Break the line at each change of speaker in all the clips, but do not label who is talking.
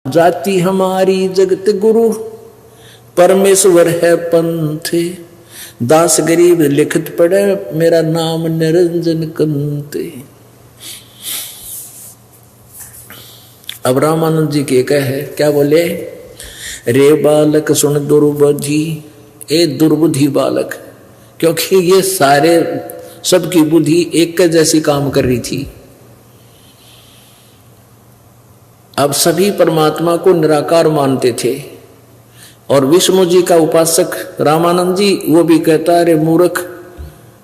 जाति हमारी जगत गुरु, परमेश्वर है पंथ। दास गरीब लिखत पड़े, मेरा नाम निरंजन कंत। अब रामानंद जी के कहे क्या बोले, रे बालक सुन दुर्बुद्धि, ए दुर्बुद्धि बालक, क्योंकि ये सारे सबकी बुद्धि एक जैसी काम कर रही थी। अब सभी परमात्मा को निराकार मानते थे, और विष्णु जी का उपासक रामानंद जी वो भी कहता है, रे मूर्ख,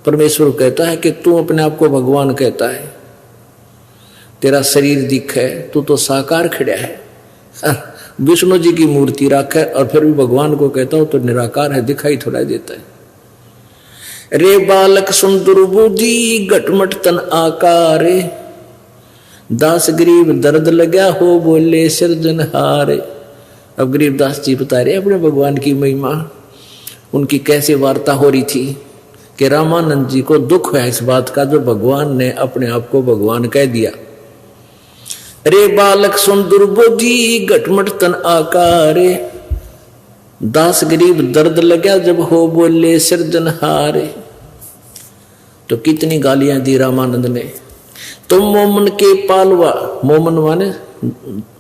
परमेश्वर कहता है कि तू अपने आप को भगवान कहता है, तेरा शरीर दिख है, तू तो साकार खड़ा है। विष्णु जी की मूर्ति रख है और फिर भी भगवान को कहता हो तो निराकार है, दिखाई थोड़ा देता है। रे बालक सुन दुर्बुद्धि, घटमट तन आकार, दास गरीब दर्द लगा हो बोले सिरजनहार। अब गरीबदास जी बता रहे अपने भगवान की महिमा, उनकी कैसे वार्ता हो रही थी कि रामानंद जी को दुख है इस बात का जो भगवान ने अपने आप को भगवान कह दिया। रे बालक सुन दुर्बुद्धि, घटमट तन आकार, दास गरीब दर्द लगा जब हो बोले सिरजनहार। तो कितनी गालियां दी रामानंद ने। तुम मोमन के पालवा, मोमन माने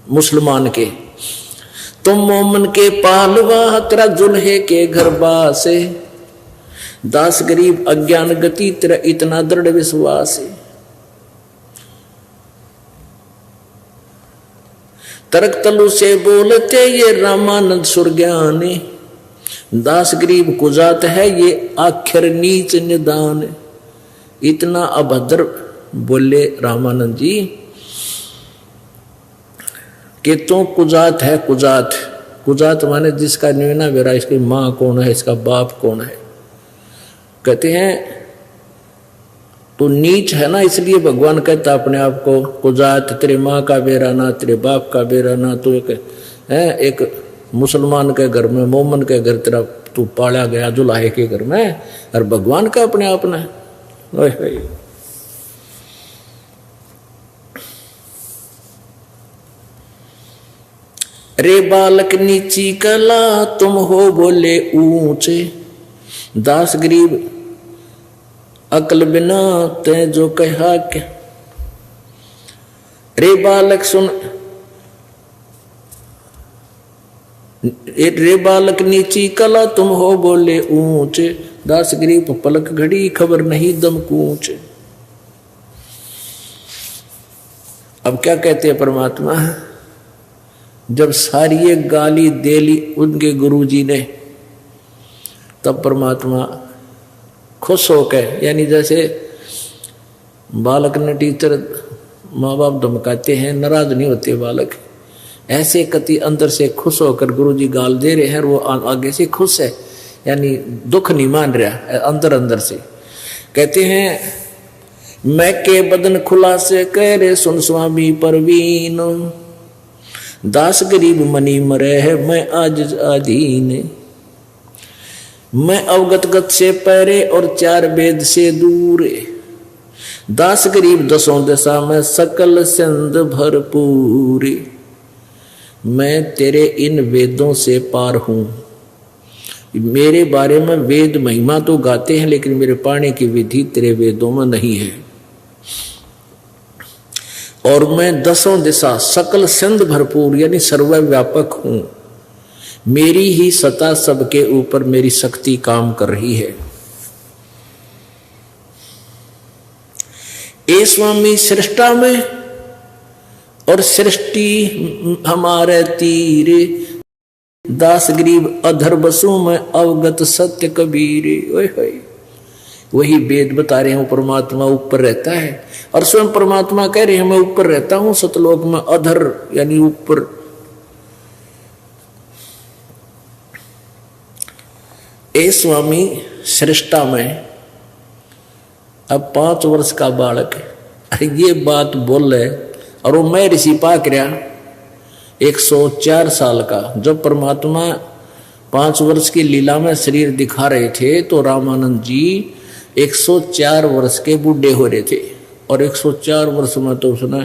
मुसलमान के, तुम मोमन के पालवा, तेरा जुल्हे के घर बासे, दास गरीब अज्ञान गति, तेरा इतना दृढ़ विश्वास है। तर्क तलु से बोलते ये रामानंद सुरज्ञानी, दास गरीब कुजात है ये आखिर नीच निदान। इतना अभद्र बोले रामानंद जी कि तो कुजात है। कुजात, कुजात माने जिसका निर्णय वेरा, इसकी माँ कौन है, इसका बाप कौन है। कहते हैं तो नीच है ना, इसलिए भगवान कहता अपने आप को कुजात, तेरे माँ का बेरा ना, तेरे बाप का बेरा ना, तो एक मुसलमान के घर में, मोमन के घर तेरा तू पाला गया, जुलाहे के घर में, और भगवान का अपने आप ने। रे बालक नीची कला, तुम हो बोले ऊंचे, दास गरीब अकल बिना ते जो कहा क्या। रे बालक सुन, रे बालक नीची कला, तुम हो बोले ऊंचे, दास गरीब पलक घड़ी खबर नहीं दम कूच। अब क्या कहते हैं परमात्मा, जब सारी ये गाली दे ली उनके गुरुजी ने, तब परमात्मा खुश होकर, यानी जैसे बालक ने टीचर माँ बाप धमकाते हैं, नाराज नहीं होते बालक, ऐसे कति अंदर से खुश होकर गुरुजी गाल दे रहे हैं, वो आगे से खुश है, यानी दुख नहीं मान रहा अंदर अंदर से। कहते हैं मैं के बदन खुला से कह रे सुन स्वामी परवीन, दास गरीब मनी मरे है मैं आज अधीन। मैं अवगत गत से परे और चार वेद से दूर, दास गरीब दसों दशा में सकल सिंध भरपूर। मैं तेरे इन वेदों से पार हूं, मेरे बारे में वेद महिमा तो गाते हैं लेकिन मेरे पाने की विधि तेरे वेदों में नहीं है। और मैं दसों दिशा सकल सिंध भरपूर यानी सर्वव्यापक हूं, मेरी ही सत्ता सबके ऊपर मेरी शक्ति काम कर रही है। ए स्वामी सृष्टा में और सृष्टि हमारे तीरे, दास गरीब अधर बसु में अवगत सत्य कबीरे। ओए होए, वही वेद बता रहे हैं परमात्मा ऊपर रहता है, और स्वयं परमात्मा कह रहे हैं मैं ऊपर रहता हूं सतलोक में, अधर यानी ऊपर। ए स्वामी सृष्टा में, अब 5 वर्ष का बालक ये बात बोल रहे, और वो मैं ऋषि पाक रहा 104 साल का। जब परमात्मा 5 वर्ष की लीला में शरीर दिखा रहे थे तो रामानंद जी 104 वर्ष के बूढ़े हो रहे थे, और 104 वर्ष में तो उसने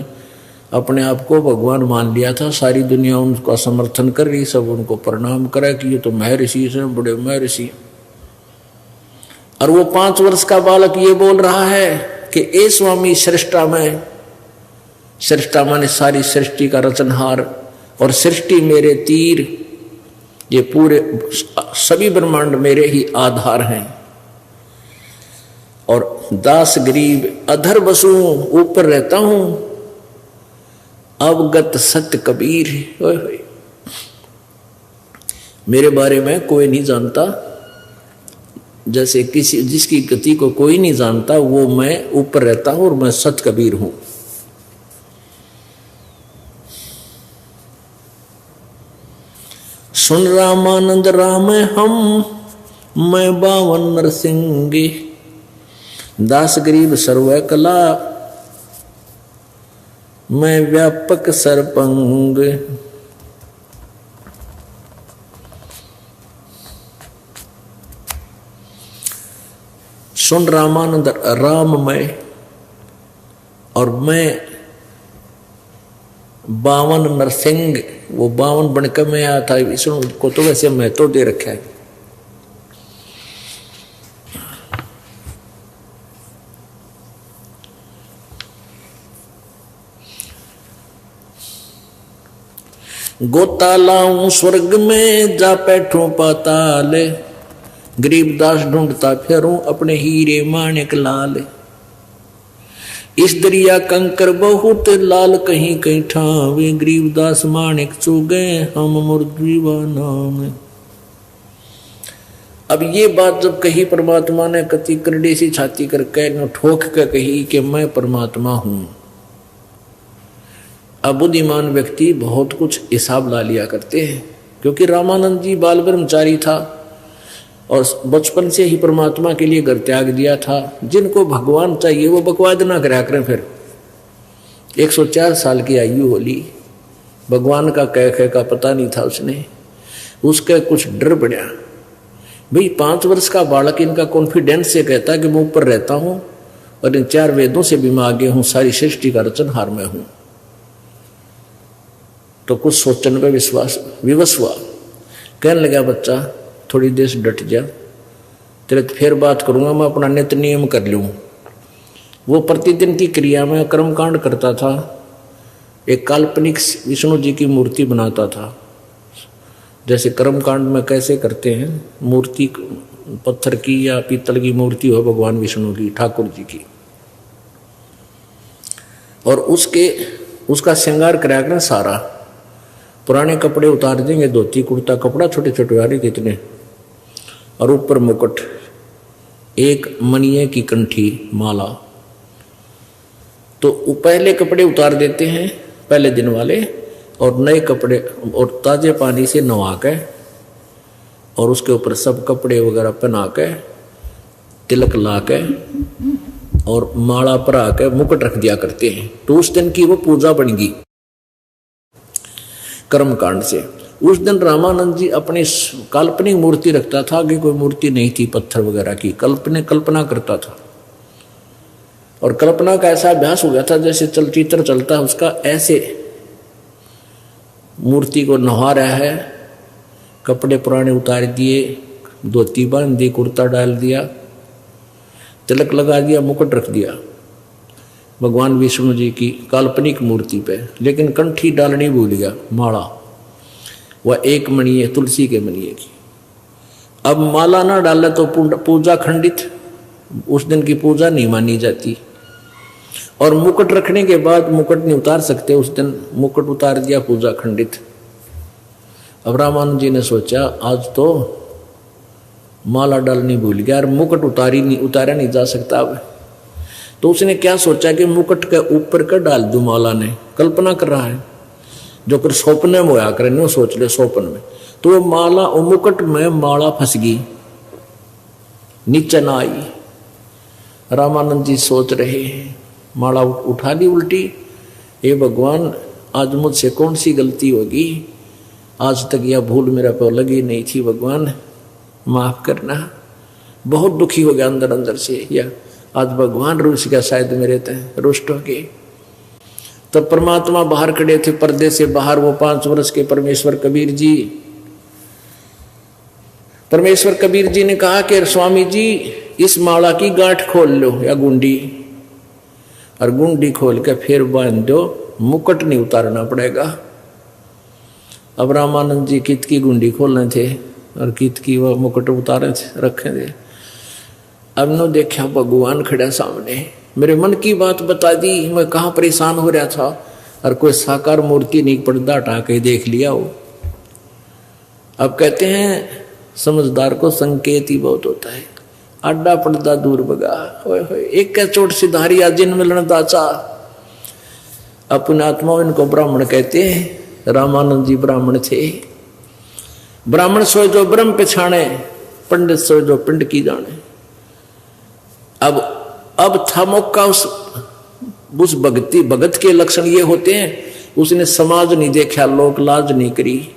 अपने आप को भगवान मान लिया था, सारी दुनिया उनका समर्थन कर रही, सब उनको प्रणाम करे कि ये तो महर्षि से बड़े महर्षि। और वो 5 वर्ष का बालक ये बोल रहा है कि ए स्वामी सृष्टा में, सृष्टा माने सारी सृष्टि का रचनहार, और सृष्टि मेरे तीर, ये पूरे सभी ब्रह्मांड मेरे ही आधार हैं। और दास गरीब अधर बसू, ऊपर रहता हूं, अवगत सत्य कबीर। ओए होए, मेरे बारे में कोई नहीं जानता, जैसे किसी जिसकी गति को कोई नहीं जानता, वो मैं ऊपर रहता हूं और मैं सत कबीर हूं। सुन रामानंद राम हम, मैं बावन नरसिंह, दास गरीब सर्व कला, मैं व्यापक सरपंग। सुन रामानंद राम मैं, और मैं 52 नरसिंह, वो 52 बनकर में आया था विष्णु को, तो वैसे मैं तो दे रखा है। गोता लाऊं स्वर्ग में, जा बैठूं पाताल, गरीबदास ढूंढता फिरूं अपने हीरे माणिक लाल। इस दरिया कंकर बहुत, लाल कहीं कहीं ठावे, गरीबदास माणिक चुगे हम मुर्दीवा नाम। अब ये बात जब कही परमात्मा ने, कति करड़ी सी छाती करके ठोक कर कही कि मैं परमात्मा हूं। अब बुद्धिमान व्यक्ति बहुत कुछ हिसाब ला लिया करते हैं, क्योंकि रामानंद जी बाल ब्रह्मचारी था और बचपन से ही परमात्मा के लिए घर त्याग दिया था। जिनको भगवान चाहिए वो बकवाद ना करा करें। फिर 104 साल की आयु होली, भगवान का कह का पता नहीं था उसने, उसका कुछ डर पड़ा। भाई 5 वर्ष का बालक इनका कॉन्फिडेंस से कहता है कि मैं ऊपर रहता हूं और इन 4 वेदों से भी मैं आगे हूं, सारी सृष्टि का रचनहार मैं हूं। तो कुछ सोचने पे विवश हुआ, कहने लगा बच्चा थोड़ी देर से डट जा, तेरे फिर बात करूंगा, मैं अपना नित्य नियम कर लूँ। वो प्रतिदिन की क्रिया में कर्मकांड करता था, एक काल्पनिक विष्णु जी की मूर्ति बनाता था। जैसे कर्मकांड में कैसे करते हैं, मूर्ति पत्थर की या पीतल की मूर्ति हो भगवान विष्णु की, ठाकुर जी की, और उसका श्रृंगार कराया करें सारा। पुराने कपड़े उतार देंगे, धोती कुर्ता कपड़ा छोटे छोटे वाले कितने, और ऊपर मुकुट, एक मणिये की कंठी माला। तो पहले कपड़े उतार देते हैं पहले दिन वाले, और नए कपड़े और ताजे पानी से नहा के, और उसके ऊपर सब कपड़े वगैरह पहना के, तिलक ला के और माला परा के मुकुट रख दिया करते हैं। तो उस दिन की वो पूजा बन गई कर्मकांड से। उस दिन रामानंद जी अपनी काल्पनिक मूर्ति रखता था, आगे कोई मूर्ति नहीं थी पत्थर वगैरह की, कल्पना करता था। और कल्पना का ऐसा अभ्यास हो गया था जैसे चलचित्र चलता है उसका, ऐसे मूर्ति को नहा रहा है, कपड़े पुराने उतार दिए, धोती बांध दी, कुर्ता डाल दिया, तिलक लगा दिया, मुकुट रख दिया भगवान विष्णु जी की काल्पनिक मूर्ति पे, लेकिन कंठी डालनी भूल गया, माला, वह एक मणिये तुलसी के मणिये की। अब माला ना डाले तो पूजा खंडित, उस दिन की पूजा नहीं मानी जाती। और मुकुट रखने के बाद मुकुट नहीं उतार सकते उस दिन, मुकुट उतार दिया, पूजा खंडित। अब रामानंद जी ने सोचा आज तो माला डालनी भूल गया और मुकुट उतारा नहीं जा सकता अब। तो उसने क्या सोचा कि मुकुट के ऊपर का डाल दूं माला ने, कल्पना कर रहा है जो कर सौंपने में होया करे, नहीं सोच ले सौंपन में। तो वो माला और मुकुट में माला फंस गई, नीचे ना आई। रामानंद जी सोच रहे हैं, माला उठा ली उल्टी, ये भगवान आज मुझसे कौन सी गलती होगी, आज तक यह भूल मेरा पे लगी नहीं थी, भगवान माफ करना। बहुत दुखी हो गया अंदर अंदर से, या आज भगवान रूस गया शायद मेरे तय रुष्ट हो गए। तब परमात्मा बाहर खड़े थे, पर्दे से बाहर वो 5 वर्ष के परमेश्वर कबीर जी। परमेश्वर कबीर जी ने कहा कि स्वामी जी इस माला की गांठ खोल लो या गुंडी, और गुंडी खोल के फिर बांध दो, मुकुट नहीं उतारना पड़ेगा। अब रामानंद जी कित की गुंडी खोलने थे और कित की वो मुकुट उतारे थे, रखे थे। अब नो देखा भगवान खड़ा सामने, मेरे मन की बात बता दी, मैं कहाँ परेशान हो रहा था, और कोई साकार मूर्ति नहीं, पर्दा हटा के देख लिया हो। अब कहते हैं समझदार को संकेत ही बहुत होता है। अड्डा पर्दा दूर भगा, होए होए एक का चोट सिधारिया जिन मिलन दाचा। अपने आत्मा इनको ब्राह्मण कहते हैं। रामानंद जी ब्राह्मण थे। ब्राह्मण सोए जो ब्रह्म पछाणे, पंडित सोए जो पिंड की जाने। अब था मौका उस भगत के लक्षण ये होते हैं, उसने समाज नहीं देखा, लोक लाज नहीं करी।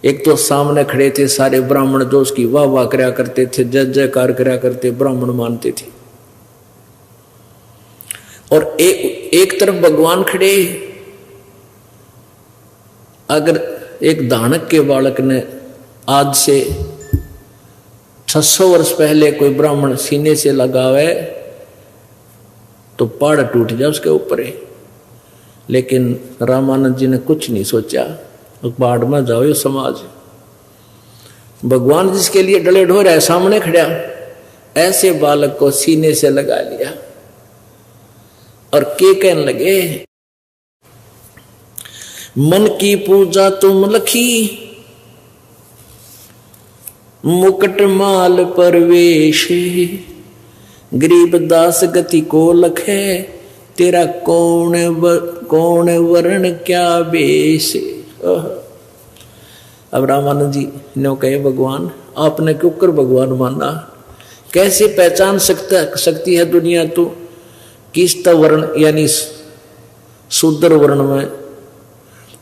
एक तो सामने खड़े थे सारे ब्राह्मण जो उसकी वाह वाह करया करते थे, जय जयकार करया करते, ब्राह्मण मानते थे। और एक तरफ भगवान खड़े। अगर एक दानक के बालक ने आज से 600 वर्ष पहले कोई ब्राह्मण सीने से लगावे तो पहाड़ टूट जाए उसके ऊपर है। लेकिन रामानंद जी ने कुछ नहीं सोचा, पहाड़ में जाओ ये समाज। भगवान जिसके लिए डले ढोर है सामने खड़ा, ऐसे बालक को सीने से लगा लिया और के कहने लगे, मन की पूजा तुम लखी, मुकुट माल परवेश, गरीब दास गति को लखे, तेरा कौन वर्ण क्या बेश। अब रामानंद जी ने कहे, भगवान आपने क्यों कर भगवान माना, कैसे पहचान सकती है दुनिया तो किस वर्ण यानी शूद्र वर्ण में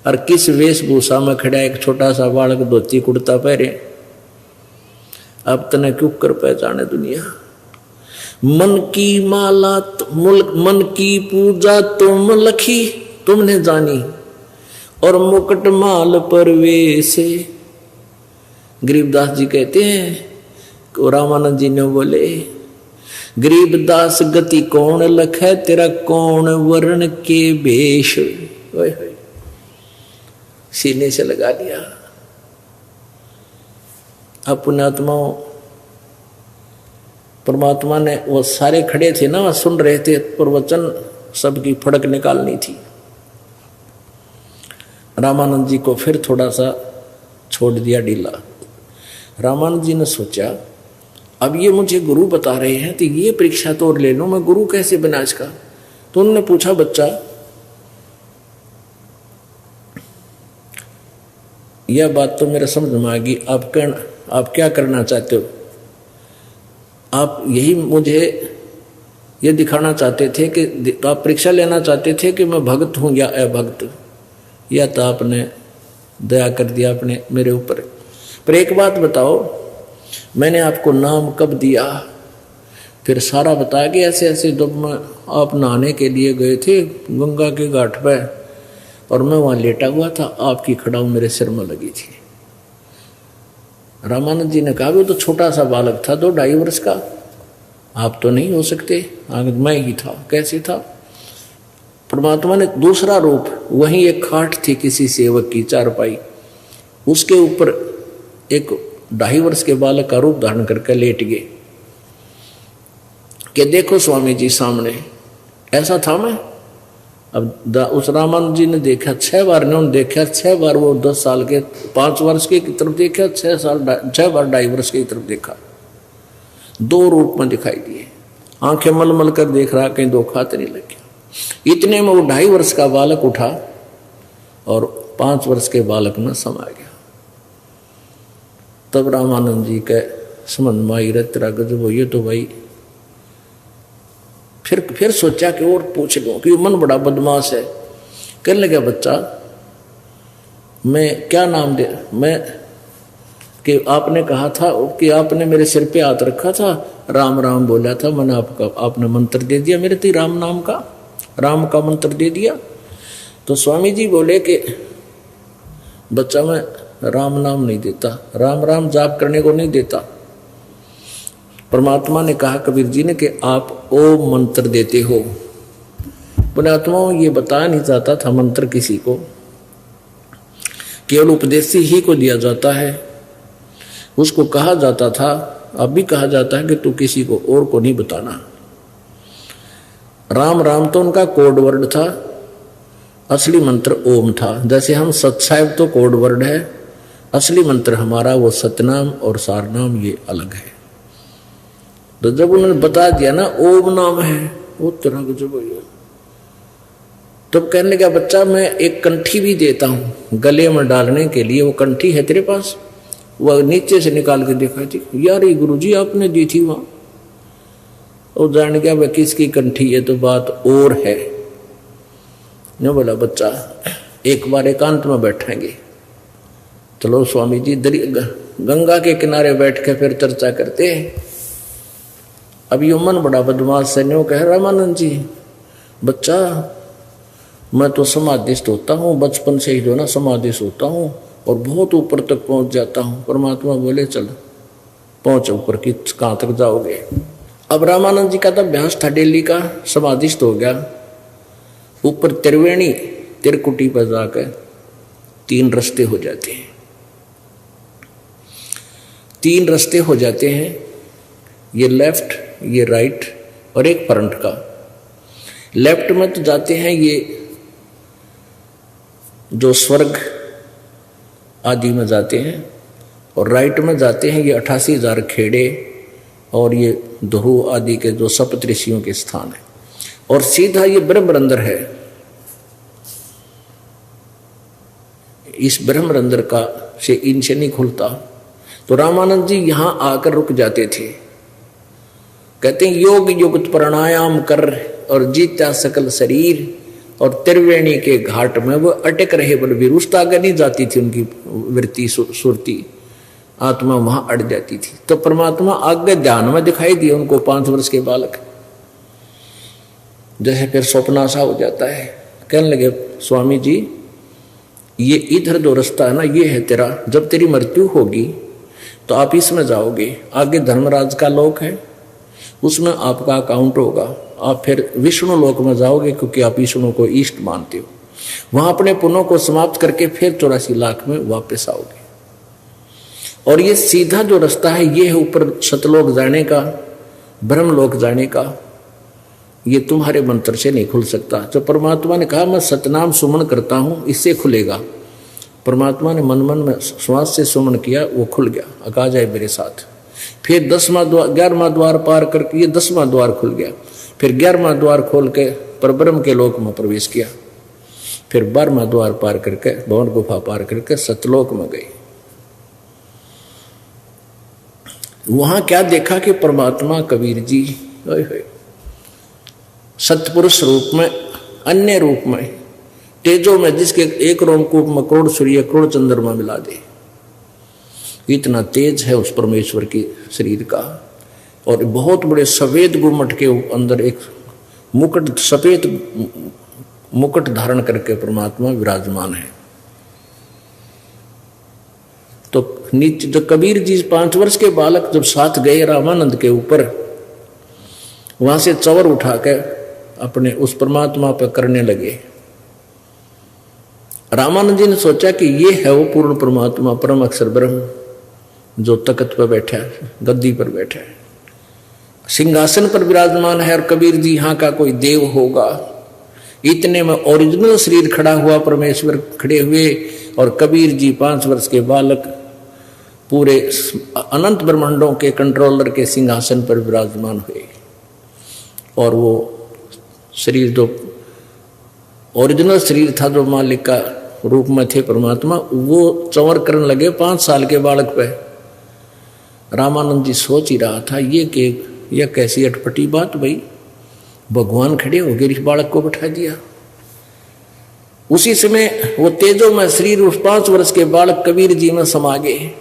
और किस वेशभूषा में खड़ा एक छोटा सा बालक धोती कुर्ता पहरे। अब तने क्यों कर पहचाने दुनिया। मन की माला मन की पूजा तुम लखी, तुमने जानी, और मुकुट माल परवेश। गरीबदास जी कहते हैं, रामानंद जी ने बोले, गरीबदास गति कौन लखे, तेरा कौन वर्ण के भेष। सीने से लगा लिया। अब पुण्यात्माओं, परमात्मा ने, वो सारे खड़े थे ना, सुन रहे थे प्रवचन, सबकी फड़क निकालनी थी। रामानंद जी को फिर थोड़ा सा छोड़ दिया ढीला। रामानंद जी ने सोचा, अब ये मुझे गुरु बता रहे हैं तो ये परीक्षा तो और ले लो, मैं गुरु कैसे बना इसका। तो उन्होंने पूछा, बच्चा यह बात तो मेरे समझ में आ गई, आप क्या करना चाहते हो। आप यही मुझे ये दिखाना चाहते थे कि, तो आप परीक्षा लेना चाहते थे कि मैं भक्त हूं या अभक्त, या तो आपने दया कर दिया अपने मेरे ऊपर। पर एक बात बताओ, मैंने आपको नाम कब दिया। फिर सारा बताया कि ऐसे ऐसे जब मैं आप नहाने के लिए गए थे गंगा के घाट पे, और मैं वहां लेटा हुआ था, आपकी खड़ाऊ मेरे सिर में लगी थी। रामानंद जी ने कहा, वो तो छोटा सा बालक था, 2-2.5 वर्ष का, आप तो नहीं हो सकते। मैं ही था। कैसे था। परमात्मा ने दूसरा रूप, वहीं एक खाट थी किसी सेवक की चारपाई, उसके ऊपर एक 2.5 वर्ष के बालक का रूप धारण करके लेट गए कि देखो स्वामी जी सामने। ऐसा था मैं। अब उस रामानंद जी ने देखा 6 बार, ने देखा 6 बार, वो 10 साल के 5 वर्ष के तरफ देखा, 6 बार 2.5 वर्ष की तरफ देखा। 2 रूप में दिखाई दिए। आंखें मल मल कर देख रहा, कहीं दो खाते नहीं लगे। इतने में वो 2.5 वर्ष का बालक उठा और 5 वर्ष के बालक में समा गया। तब रामानंद जी के समझ में आई, तेरा गजब हो, ये तो भाई। फिर सोचा कि और पूछ लूं, कि मन बड़ा बदमाश है। कहने लगा, बच्चा मैं क्या नाम दे, मैं कि आपने कहा था कि आपने मेरे सिर पे हाथ रखा था, राम राम बोला था, मैंने आपने मंत्र दे दिया मेरे, राम नाम का, राम का मंत्र दे दिया। तो स्वामी जी बोले कि बच्चा मैं राम नाम नहीं देता, राम राम जाप करने को नहीं देता। परमात्मा ने कहा कबीर जी ने कि आप ओम मंत्र देते हो। पुण्यात्माओं ये बताया नहीं जाता था मंत्र किसी को, केवल उपदेशी ही को दिया जाता है। उसको कहा जाता था, अब भी कहा जाता है कि तू किसी को और को नहीं बताना। राम राम तो उनका कोड वर्ड था, असली मंत्र ओम था। जैसे हम सत्साहिब तो कोड वर्ड है, असली मंत्र हमारा वो सतनाम और सारनाम ये अलग है। तो जब उन्होंने बता दिया ना ओम नाम है, वो तरह का जब तब कहने लगा बच्चा मैं एक कंठी भी देता हूं गले में डालने के लिए, वो कंठी है तेरे पास? वह नीचे से निकाल के देखा थी, यार ये गुरुजी आपने दी थी वहां। और जान गया वह किसकी कंठी है, तो बात और है। ने बोला बच्चा एक बार एकांत में बैठेंगे। चलो स्वामी जी गंगा के किनारे बैठ के फिर चर्चा करते हैं। अब यो मन बड़ा बदमाश है, न्यो कह रामानंद जी बच्चा मैं तो समाधिस्थ होता हूँ, बचपन से ही जो ना समाधिस्थ होता हूँ और बहुत ऊपर तक पहुंच जाता हूँ। परमात्मा बोले चल पहुंच ऊपर की, कहाँ तक जाओगे? अब रामानंद जी का तो अभ्यास था डेली का, समाधिस्थ हो गया। ऊपर त्रिवेणी तिरकुटी पर जाकर 3 रास्ते हो जाते हैं, 3 रास्ते हो जाते हैं, ये लेफ्ट, ये राइट और एक फ्रंट का। लेफ्ट में तो जाते हैं ये जो स्वर्ग आदि में जाते हैं, और राइट में जाते हैं ये 88,000 खेड़े और ये ध्रुव आदि के जो सप्त ऋषियों के स्थान है, और सीधा ये ब्रह्मरंध्र है। इस ब्रह्मरंध्र का से इनसे नहीं खुलता। तो रामानंद जी यहां आकर रुक जाते थे। कहते हैं योग युक्त प्राणायाम कर और जीता सकल शरीर, और त्रिवेणी के घाट में वो अटक रहे, बोले विरुष्ट आगे नहीं जाती थी उनकी वृत्ति सुरती, आत्मा वहां अड़ जाती थी। तो परमात्मा आगे ध्यान में दिखाई दिए उनको, 5 वर्ष के बालक। जैसे फिर स्वप्न सा हो जाता है, कहने लगे स्वामी जी ये इधर जो रास्ता है ना ये है तेरा, जब तेरी मृत्यु होगी तो आप इसमें जाओगे, आगे धर्मराज का लोक है उसमें आपका अकाउंट होगा, आप फिर विष्णु लोक में जाओगे क्योंकि आप विष्णु को इष्ट मानते हो। वहां अपने पुण्यों को समाप्त करके फिर 84 लाख में वापस आओगे। और ये सीधा जो रास्ता है ये है ऊपर सतलोक जाने का, ब्रह्मलोक जाने का। ये तुम्हारे मंत्र से नहीं खुल सकता। जो परमात्मा ने कहा मैं सतनाम सुमन करता हूं इससे खुलेगा, परमात्मा ने मन मन में श्वास से सुमन किया, वो खुल गया। अका जाए मेरे साथ। फिर 11वां द्वार पार करके ये 10वां द्वार खुल गया। फिर 11वां द्वार खोल के परब्रह्म के लोक में प्रवेश किया। फिर 12वां द्वार पार करके भवन गुफा पार करके सतलोक में गई। वहां क्या देखा कि परमात्मा कबीर जी सतपुरुष रूप में, अन्य रूप में, तेजो में, जिसके एक रोमकूप में करोड़ सूर्य करोड़ चंद्रमा मिला दे, इतना तेज है उस परमेश्वर के शरीर का। और बहुत बड़े सफेद गुम्मट के अंदर एक मुकुट, सफेद मुकुट धारण करके परमात्मा विराजमान है। तो नीचे जो कबीर जी 5 वर्ष के बालक जब साथ गए रामानंद के ऊपर, वहां से चवर उठा के अपने उस परमात्मा पर करने लगे। रामानंद जी ने सोचा कि ये है वो पूर्ण परमात्मा, परम अक्षर ब्रह्म, जो तख्त पर बैठा है, गद्दी पर बैठा है, सिंहासन पर विराजमान है। और कबीर जी यहाँ का कोई देव होगा। इतने में ओरिजिनल शरीर खड़ा हुआ, परमेश्वर खड़े हुए, और कबीर जी 5 वर्ष के बालक पूरे अनंत ब्रह्मांडों के कंट्रोलर के सिंहासन पर विराजमान हुए। और वो शरीर जो ओरिजिनल शरीर था, जो मालिक का रूप में थे परमात्मा, वो चंवर करने लगे 5 साल के बालक पे। रामानंद जी सोच ही रहा था ये कैसी अटपटी बात भाई, भगवान खड़े हो गए, इस बालक को बैठा दिया। उसी समय वो तेजो में शरीर उस 5 वर्ष के बालक कबीर जी में समा गए,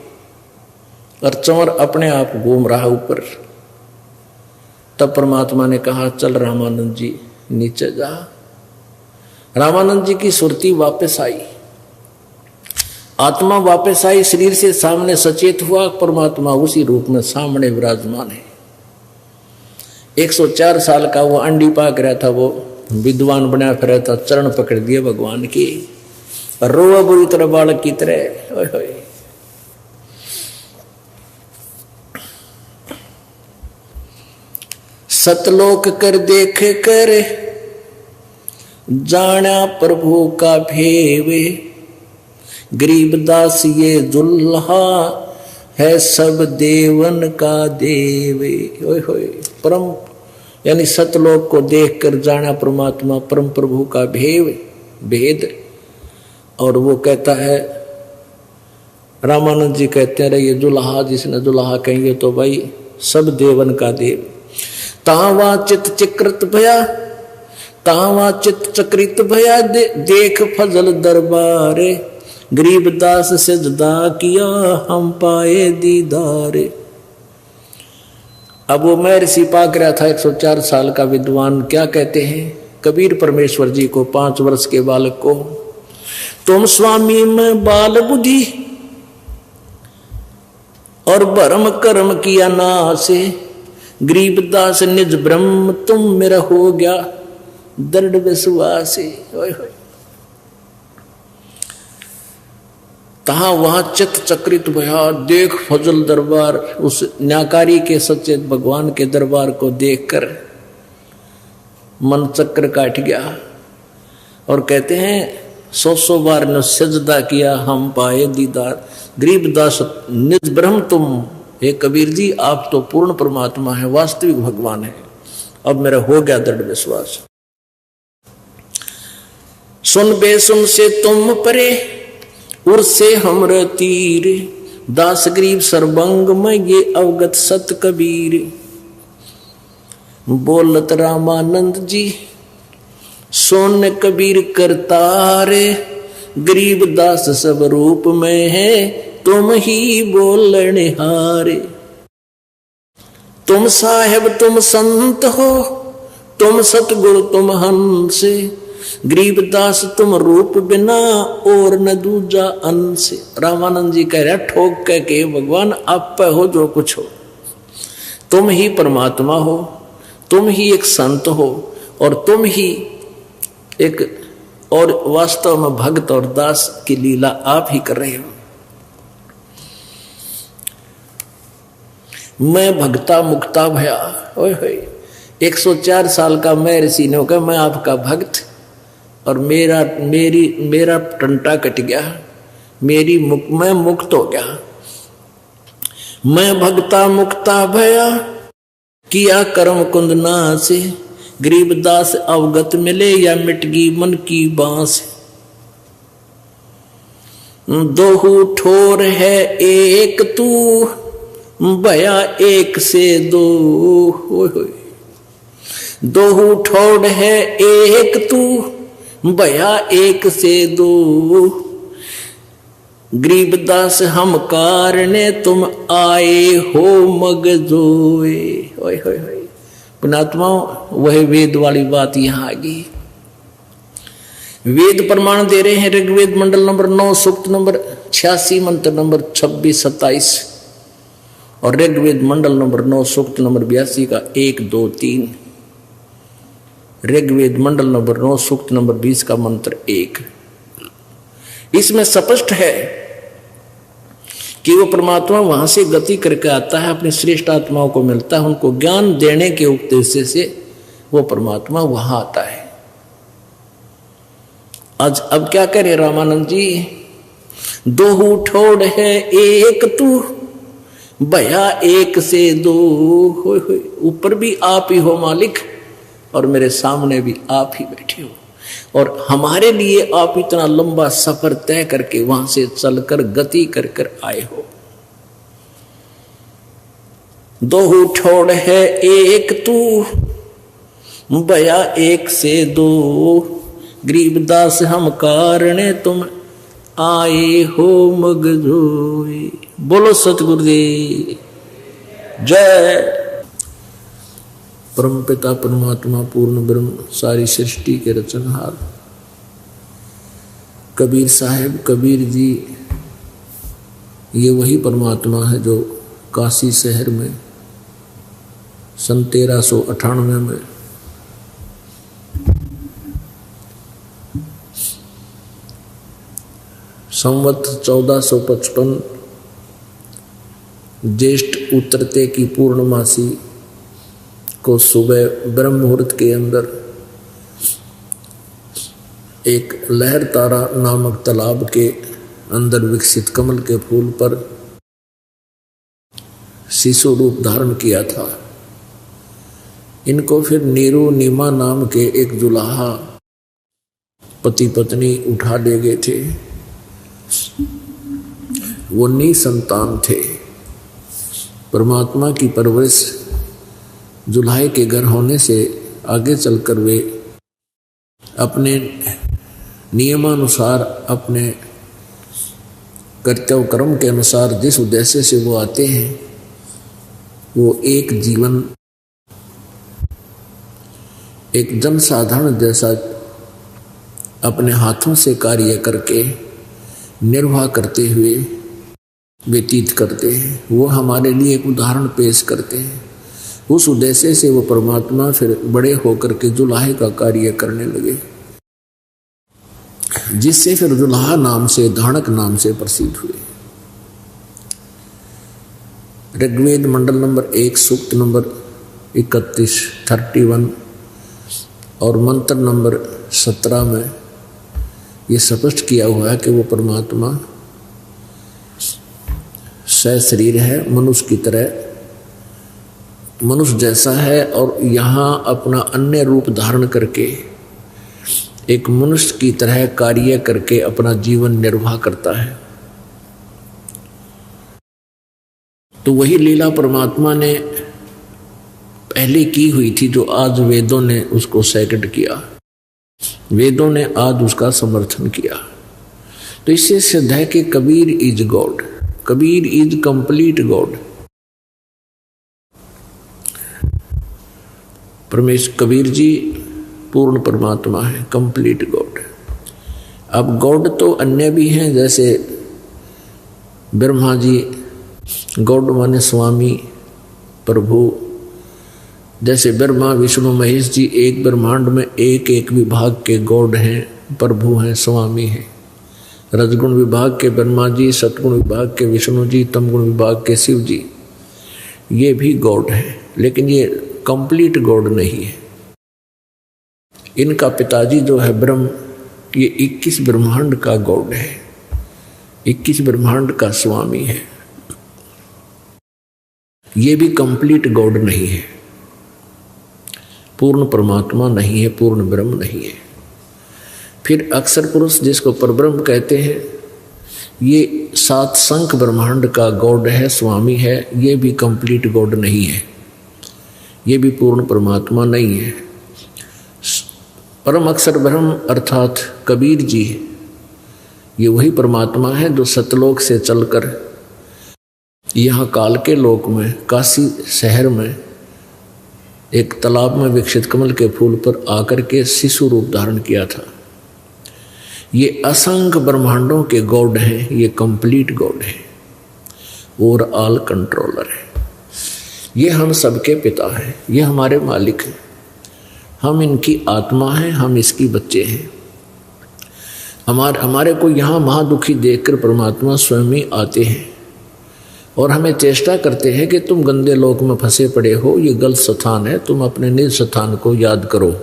और चंवर अपने आप घूम रहा ऊपर। तब परमात्मा ने कहा चल रामानंद जी नीचे जा। रामानंद जी की सुरती वापस आई, आत्मा वापस आई, शरीर से सामने सचेत हुआ, परमात्मा उसी रूप में सामने विराजमान है। 104 साल का वो अंडी पाक रहा था, वो विद्वान बना फिर था, चरण पकड़ दिए भगवान की, रोआ बुरी तरह बालक की तरह। ओए होए। सतलोक कर देख कर जाना प्रभु का भेवे, गरीबदास ये दुल्हा है सब देवन का देवे। ओए होए। परम यानी सतलोक को देखकर जाना परमात्मा परम प्रभु का भेद। और वो कहता है, रामानंद जी कहते हैं, ये दुल्हा जिसने दुल्हा कहेंगे तो भाई सब देवन का देव। तावा चित चक्रित भया, तावा चित चक्रित भया, देख फजल दरबारे, गरीबदास सिजदा किया हम पाए दीदारे। अब वो महर्षि पाक रहा था 104 साल का विद्वान, क्या कहते हैं कबीर परमेश्वर जी को, 5 वर्ष के बालक को, तुम स्वामी में बाल बुद्धि और भरम कर्म किया नासे, गरीबदास निज ब्रह्म तुम मेरा हो गया दृढ़ विश्वास। तहा वहां चित चक्रित भया, देख फजल दरबार, उस न्याकारी के सच्चे भगवान के दरबार को देखकर मन चक्र काट गया। और कहते हैं 100 बार ने सजदा किया हम पाए दीदार, गरीबदास निज ब्रह्म तुम, हे कबीर जी आप तो पूर्ण परमात्मा है, वास्तविक भगवान है, अब मेरा हो गया दृढ़ विश्वास। सुन बेसुन से तुम परे, उर से हमरे तीर, दास गरीब सर्वंग में ये अवगत सत कबीर। बोलत रामानंद जी सोन कबीर करतारे, गरीब दास सब रूप में है तुम ही बोलने हारे। तुम साहेब तुम संत हो, तुम सतगुरु तुम हंस, गरीबदास तुम रूप बिना और न दूजा अंश। रामानंद जी कह रहे ठोक कह के भगवान आप पे हो जो कुछ हो, तुम ही परमात्मा हो, तुम ही एक संत हो, और तुम ही एक और वास्तव में भक्त और दास की लीला आप ही कर रहे हो। मैं भक्ता मुक्ता भया। ओए होए। 104 साल का मैं ऋषि ने कहा मैं आपका भक्त, और मेरा टंटा कट गया, मैं मुक्त हो गया। मैं भक्ता मुक्ता भया, किया कर्म कुंदना से, गरीबदास अवगत मिले या मिटगी मन की बांस। दोहू ठोर है एक तू, भया एक से दो। दोहू ठोर है एक तू, भया एक से दो। गरीबदास हम कारणे तुम आए हो मगजोए। ओए होए होए। पुणात्मा वह वेद वाली बात यहां आ गई। वेद प्रमाण दे रहे हैं, ऋग्वेद मंडल नंबर 9 सूक्त नंबर 86 मंत्र नंबर 26-27 और ऋग्वेद मंडल नंबर 9 सूक्त नंबर 82 का 1, 2, 3। ऋग्वेद मंडल नंबर 9 सूक्त नंबर 20 का मंत्र 1। इसमें स्पष्ट है कि वो परमात्मा वहां से गति करके आता है, अपनी श्रेष्ठ आत्माओं को मिलता है, उनको ज्ञान देने के उद्देश्य से वो परमात्मा वहां आता है। आज अब क्या करे रामानंद जी, दोहू ठोड़ है एक तू, भया एक से दो। ऊपर भी आप ही हो मालिक और मेरे सामने भी आप ही बैठे हो, और हमारे लिए आप इतना लंबा सफर तय करके वहां से चलकर गति कर कर आए हो। दोहू ठोड़ है एक तू, भया एक से दो। गरीबदास हम कारणे तुम आए हो मगजोए। बोलो सतगुरुदेव जय। परमपिता परमात्मा पूर्ण ब्रह्म सारी सृष्टि के रचनहार कबीर साहब, कबीर जी, ये वही परमात्मा है जो काशी शहर में सन 1398 में संवत 1455 ज्येष्ठ उतरते की पूर्णमासी को सुबह ब्रह्म मुहूर्त के अंदर एक लहर तारा नामक तालाब के अंदर विकसित कमल के फूल पर शिशु रूप धारण किया था। इनको फिर नीरू नीमा नाम के एक जुलाहा पति पत्नी उठा ले गए थे। वो निसंतान थे। परमात्मा की परवरिश जुल्हाए के घर होने से आगे चलकर वे अपने नियमानुसार, अपने कर्तव्य कर्म के अनुसार जिस उद्देश्य से वो आते हैं, वो एक जीवन एक जनसाधारण जैसा अपने हाथों से कार्य करके निर्वाह करते हुए व्यतीत करते हैं। वो हमारे लिए एक उदाहरण पेश करते हैं। उस उद्देश्य से वो परमात्मा फिर बड़े होकर के जुल्हाए का कार्य करने लगे, जिससे फिर जुल्हा नाम से, धाणक नाम से प्रसिद्ध हुए। ऋग्वेद मंडल नंबर 1 सूक्त नंबर 31 और मंत्र नंबर 17 में ये स्पष्ट किया हुआ है कि वो परमात्मा सशरीर है, मनुष्य की तरह, मनुष्य जैसा है, और यहाँ अपना अन्य रूप धारण करके एक मनुष्य की तरह कार्य करके अपना जीवन निर्वाह करता है। तो वही लीला परमात्मा ने पहले की हुई थी, जो आज वेदों ने उसको सेकंड किया, वेदों ने आज उसका समर्थन किया। तो इससे सिद्ध है कि Kabir is God, Kabir is complete God. परमेश्वर कबीर जी पूर्ण परमात्मा है, कंप्लीट गॉड। अब गॉड तो अन्य भी हैं, जैसे ब्रह्मा जी गॉड माने स्वामी, प्रभु। जैसे ब्रह्मा विष्णु महेश जी एक ब्रह्मांड में एक एक विभाग के गॉड हैं, प्रभु हैं, स्वामी हैं। रजगुण विभाग के ब्रह्मा जी, सतगुण विभाग के विष्णु जी, तमगुण विभाग के शिव जी, ये भी गॉड है, लेकिन ये कंप्लीट गॉड नहीं है। इनका पिताजी जो है ब्रह्म, ये 21 ब्रह्मांड का गॉड है, 21 ब्रह्मांड का स्वामी है। ये भी कंप्लीट गॉड नहीं है, पूर्ण परमात्मा नहीं है, पूर्ण ब्रह्म नहीं है। फिर अक्षर पुरुष जिसको परब्रह्म कहते हैं, ये 7 संख ब्रह्मांड का गॉड है, स्वामी है। ये भी कंप्लीट गॉड नहीं है, ये भी पूर्ण परमात्मा नहीं है। परम अक्षर ब्रह्म अर्थात कबीर जी, ये वही परमात्मा है जो सतलोक से चलकर यहाँ काल के लोक में, काशी शहर में एक तालाब में विकसित कमल के फूल पर आकर के शिशु रूप धारण किया था। ये असंख्य ब्रह्मांडों के गॉड हैं, ये कंप्लीट गॉड है और ऑल कंट्रोलर है। ये हम सबके पिता हैं, ये हमारे मालिक हैं, हम इनकी आत्मा हैं, हम इसकी बच्चे हैं। हमारे को यहाँ महादुखी देखकर परमात्मा स्वयं ही आते हैं और हमें चेष्टा करते हैं कि तुम गंदे लोक में फंसे पड़े हो, ये गलत स्थान है, तुम अपने निज स्थान को याद करो।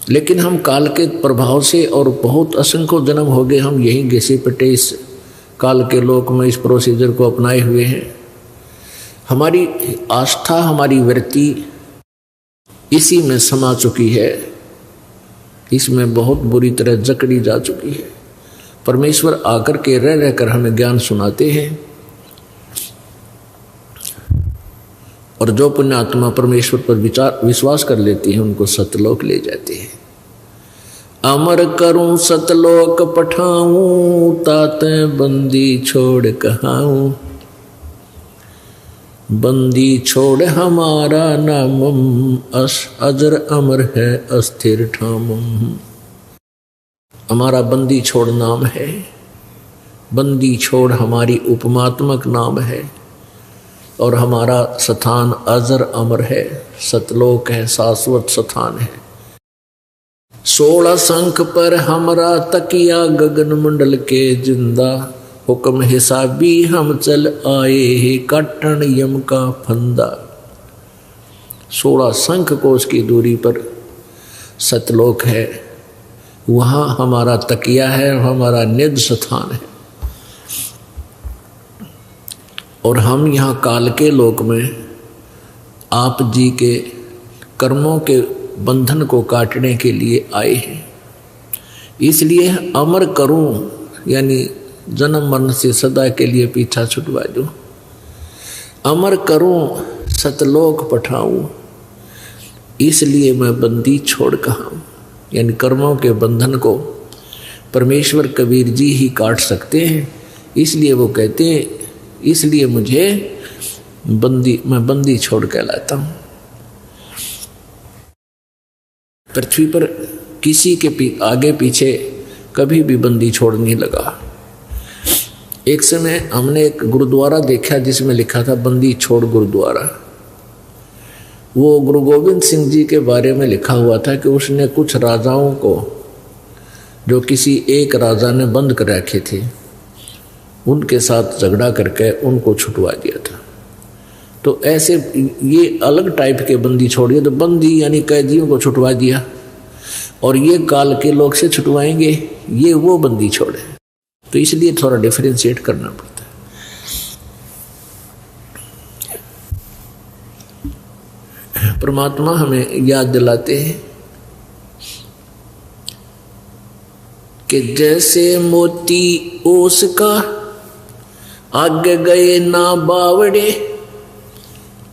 लेकिन हम काल के प्रभाव से, और बहुत असंख्य जन्म हो गए हम यही घिसे पिटे इस काल के लोक में इस प्रोसीजर को अपनाए हुए हैं। हमारी आस्था, हमारी वृत्ति इसी में समा चुकी है, इसमें बहुत बुरी तरह जकड़ी जा चुकी है। परमेश्वर आकर के रह रहकर हमें ज्ञान सुनाते हैं, और जो पुण्यात्मा परमेश्वर पर विश्वास कर लेती है उनको सतलोक ले जाते हैं। अमर करूं सतलोक पठाऊं, ताते बंदी छोड़ कहाऊं। बंदी छोड़ हमारा नामम, अजर अमर है अस्थिर ठामम। हमारा बंदी छोड़ नाम है, बंदी छोड़ हमारी उपमात्मक नाम है, और हमारा स्थान अजर अमर है, सतलोक है, शाश्वत स्थान है। 16 शंख पर हमरा तकिया गगन मंडल के जिंदा, हुक्म हिसाबी हम चल आए हे काटन यम का फंदा। 16 शंख कोस की दूरी पर सतलोक है, वहाँ हमारा तकिया है, हमारा निज स्थान है। और हम यहाँ काल के लोक में आप जी के कर्मों के बंधन को काटने के लिए आए हैं। इसलिए अमर करूं, यानी जन्म मरण से सदा के लिए पीछा छुटवा दूं, अमर करूं सतलोक पठाऊं, इसलिए मैं बंदी छोड़ कहा। यानी कर्मों के बंधन को परमेश्वर कबीर जी ही काट सकते हैं, इसलिए वो कहते हैं, इसलिए मुझे मैं बंदी छोड़ कहलाता हूं। पृथ्वी पर किसी के आगे पीछे कभी भी बंदी छोड़ नहीं लगा। एक समय हमने एक गुरुद्वारा देखा जिसमें लिखा था बंदी छोड़ गुरुद्वारा। वो गुरु गोविंद सिंह जी के बारे में लिखा हुआ था कि उसने कुछ राजाओं को, जो किसी एक राजा ने बंद कर रखे थे, उनके साथ झगड़ा करके उनको छुटवा दिया था। तो ऐसे ये अलग टाइप के बंदी छोड़िए, तो बंदी यानी कैदियों को छुटवा दिया, और ये काल के लोग से छुटवाएंगे, ये वो बंदी छोड़े। तो इसलिए थोड़ा डिफरेंशिएट करना पड़ता है। परमात्मा हमें याद दिलाते हैं कि जैसे मोती ओस का आगे गए ना बावड़े,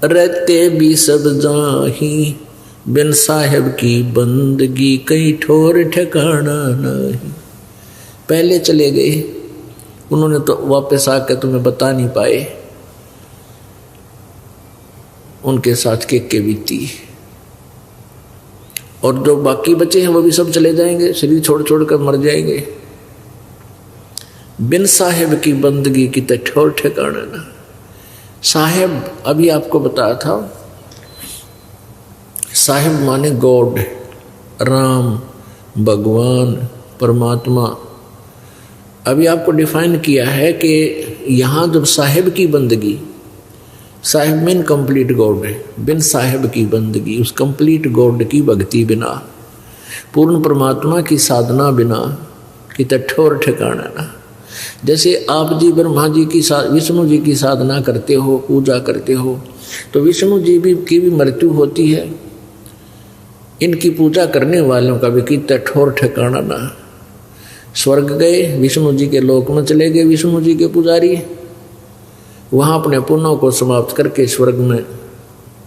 रहते भी सब जाही, बिन साहेब की बंदगी कहीं ठोर ठिकाना नहीं। पहले चले गए, उन्होंने तो वापस आकर तुम्हें बता नहीं पाए उनके साथ के बीती, और जो बाकी बचे हैं वो भी सब चले जाएंगे, शरीर छोड़ छोड़ कर मर जाएंगे। बिन साहेब की बंदगी की तो ठोर ठिकाना ना। साहेब अभी आपको बताया था, साहेब माने गॉड, राम, भगवान, परमात्मा। अभी आपको डिफाइन किया है कि यहाँ जब साहेब की बंदगी, साहेब मीन कंप्लीट गॉड है, बिन साहेब की बंदगी, उस कंप्लीट गॉड की भक्ति बिना, पूर्ण परमात्मा की साधना बिना कि ठोर ठिकाना ना। जैसे आप जी ब्रह्मा जी की विष्णु जी की साधना करते हो, पूजा करते हो, तो विष्णु जी की भी मृत्यु होती है, इनकी पूजा करने वालों का भी कितना ठोर ठिकाना ना। स्वर्ग गए, विष्णु जी के लोक में चले गए विष्णु जी के पुजारी, वहाँ अपने पुण्यों को समाप्त करके स्वर्ग में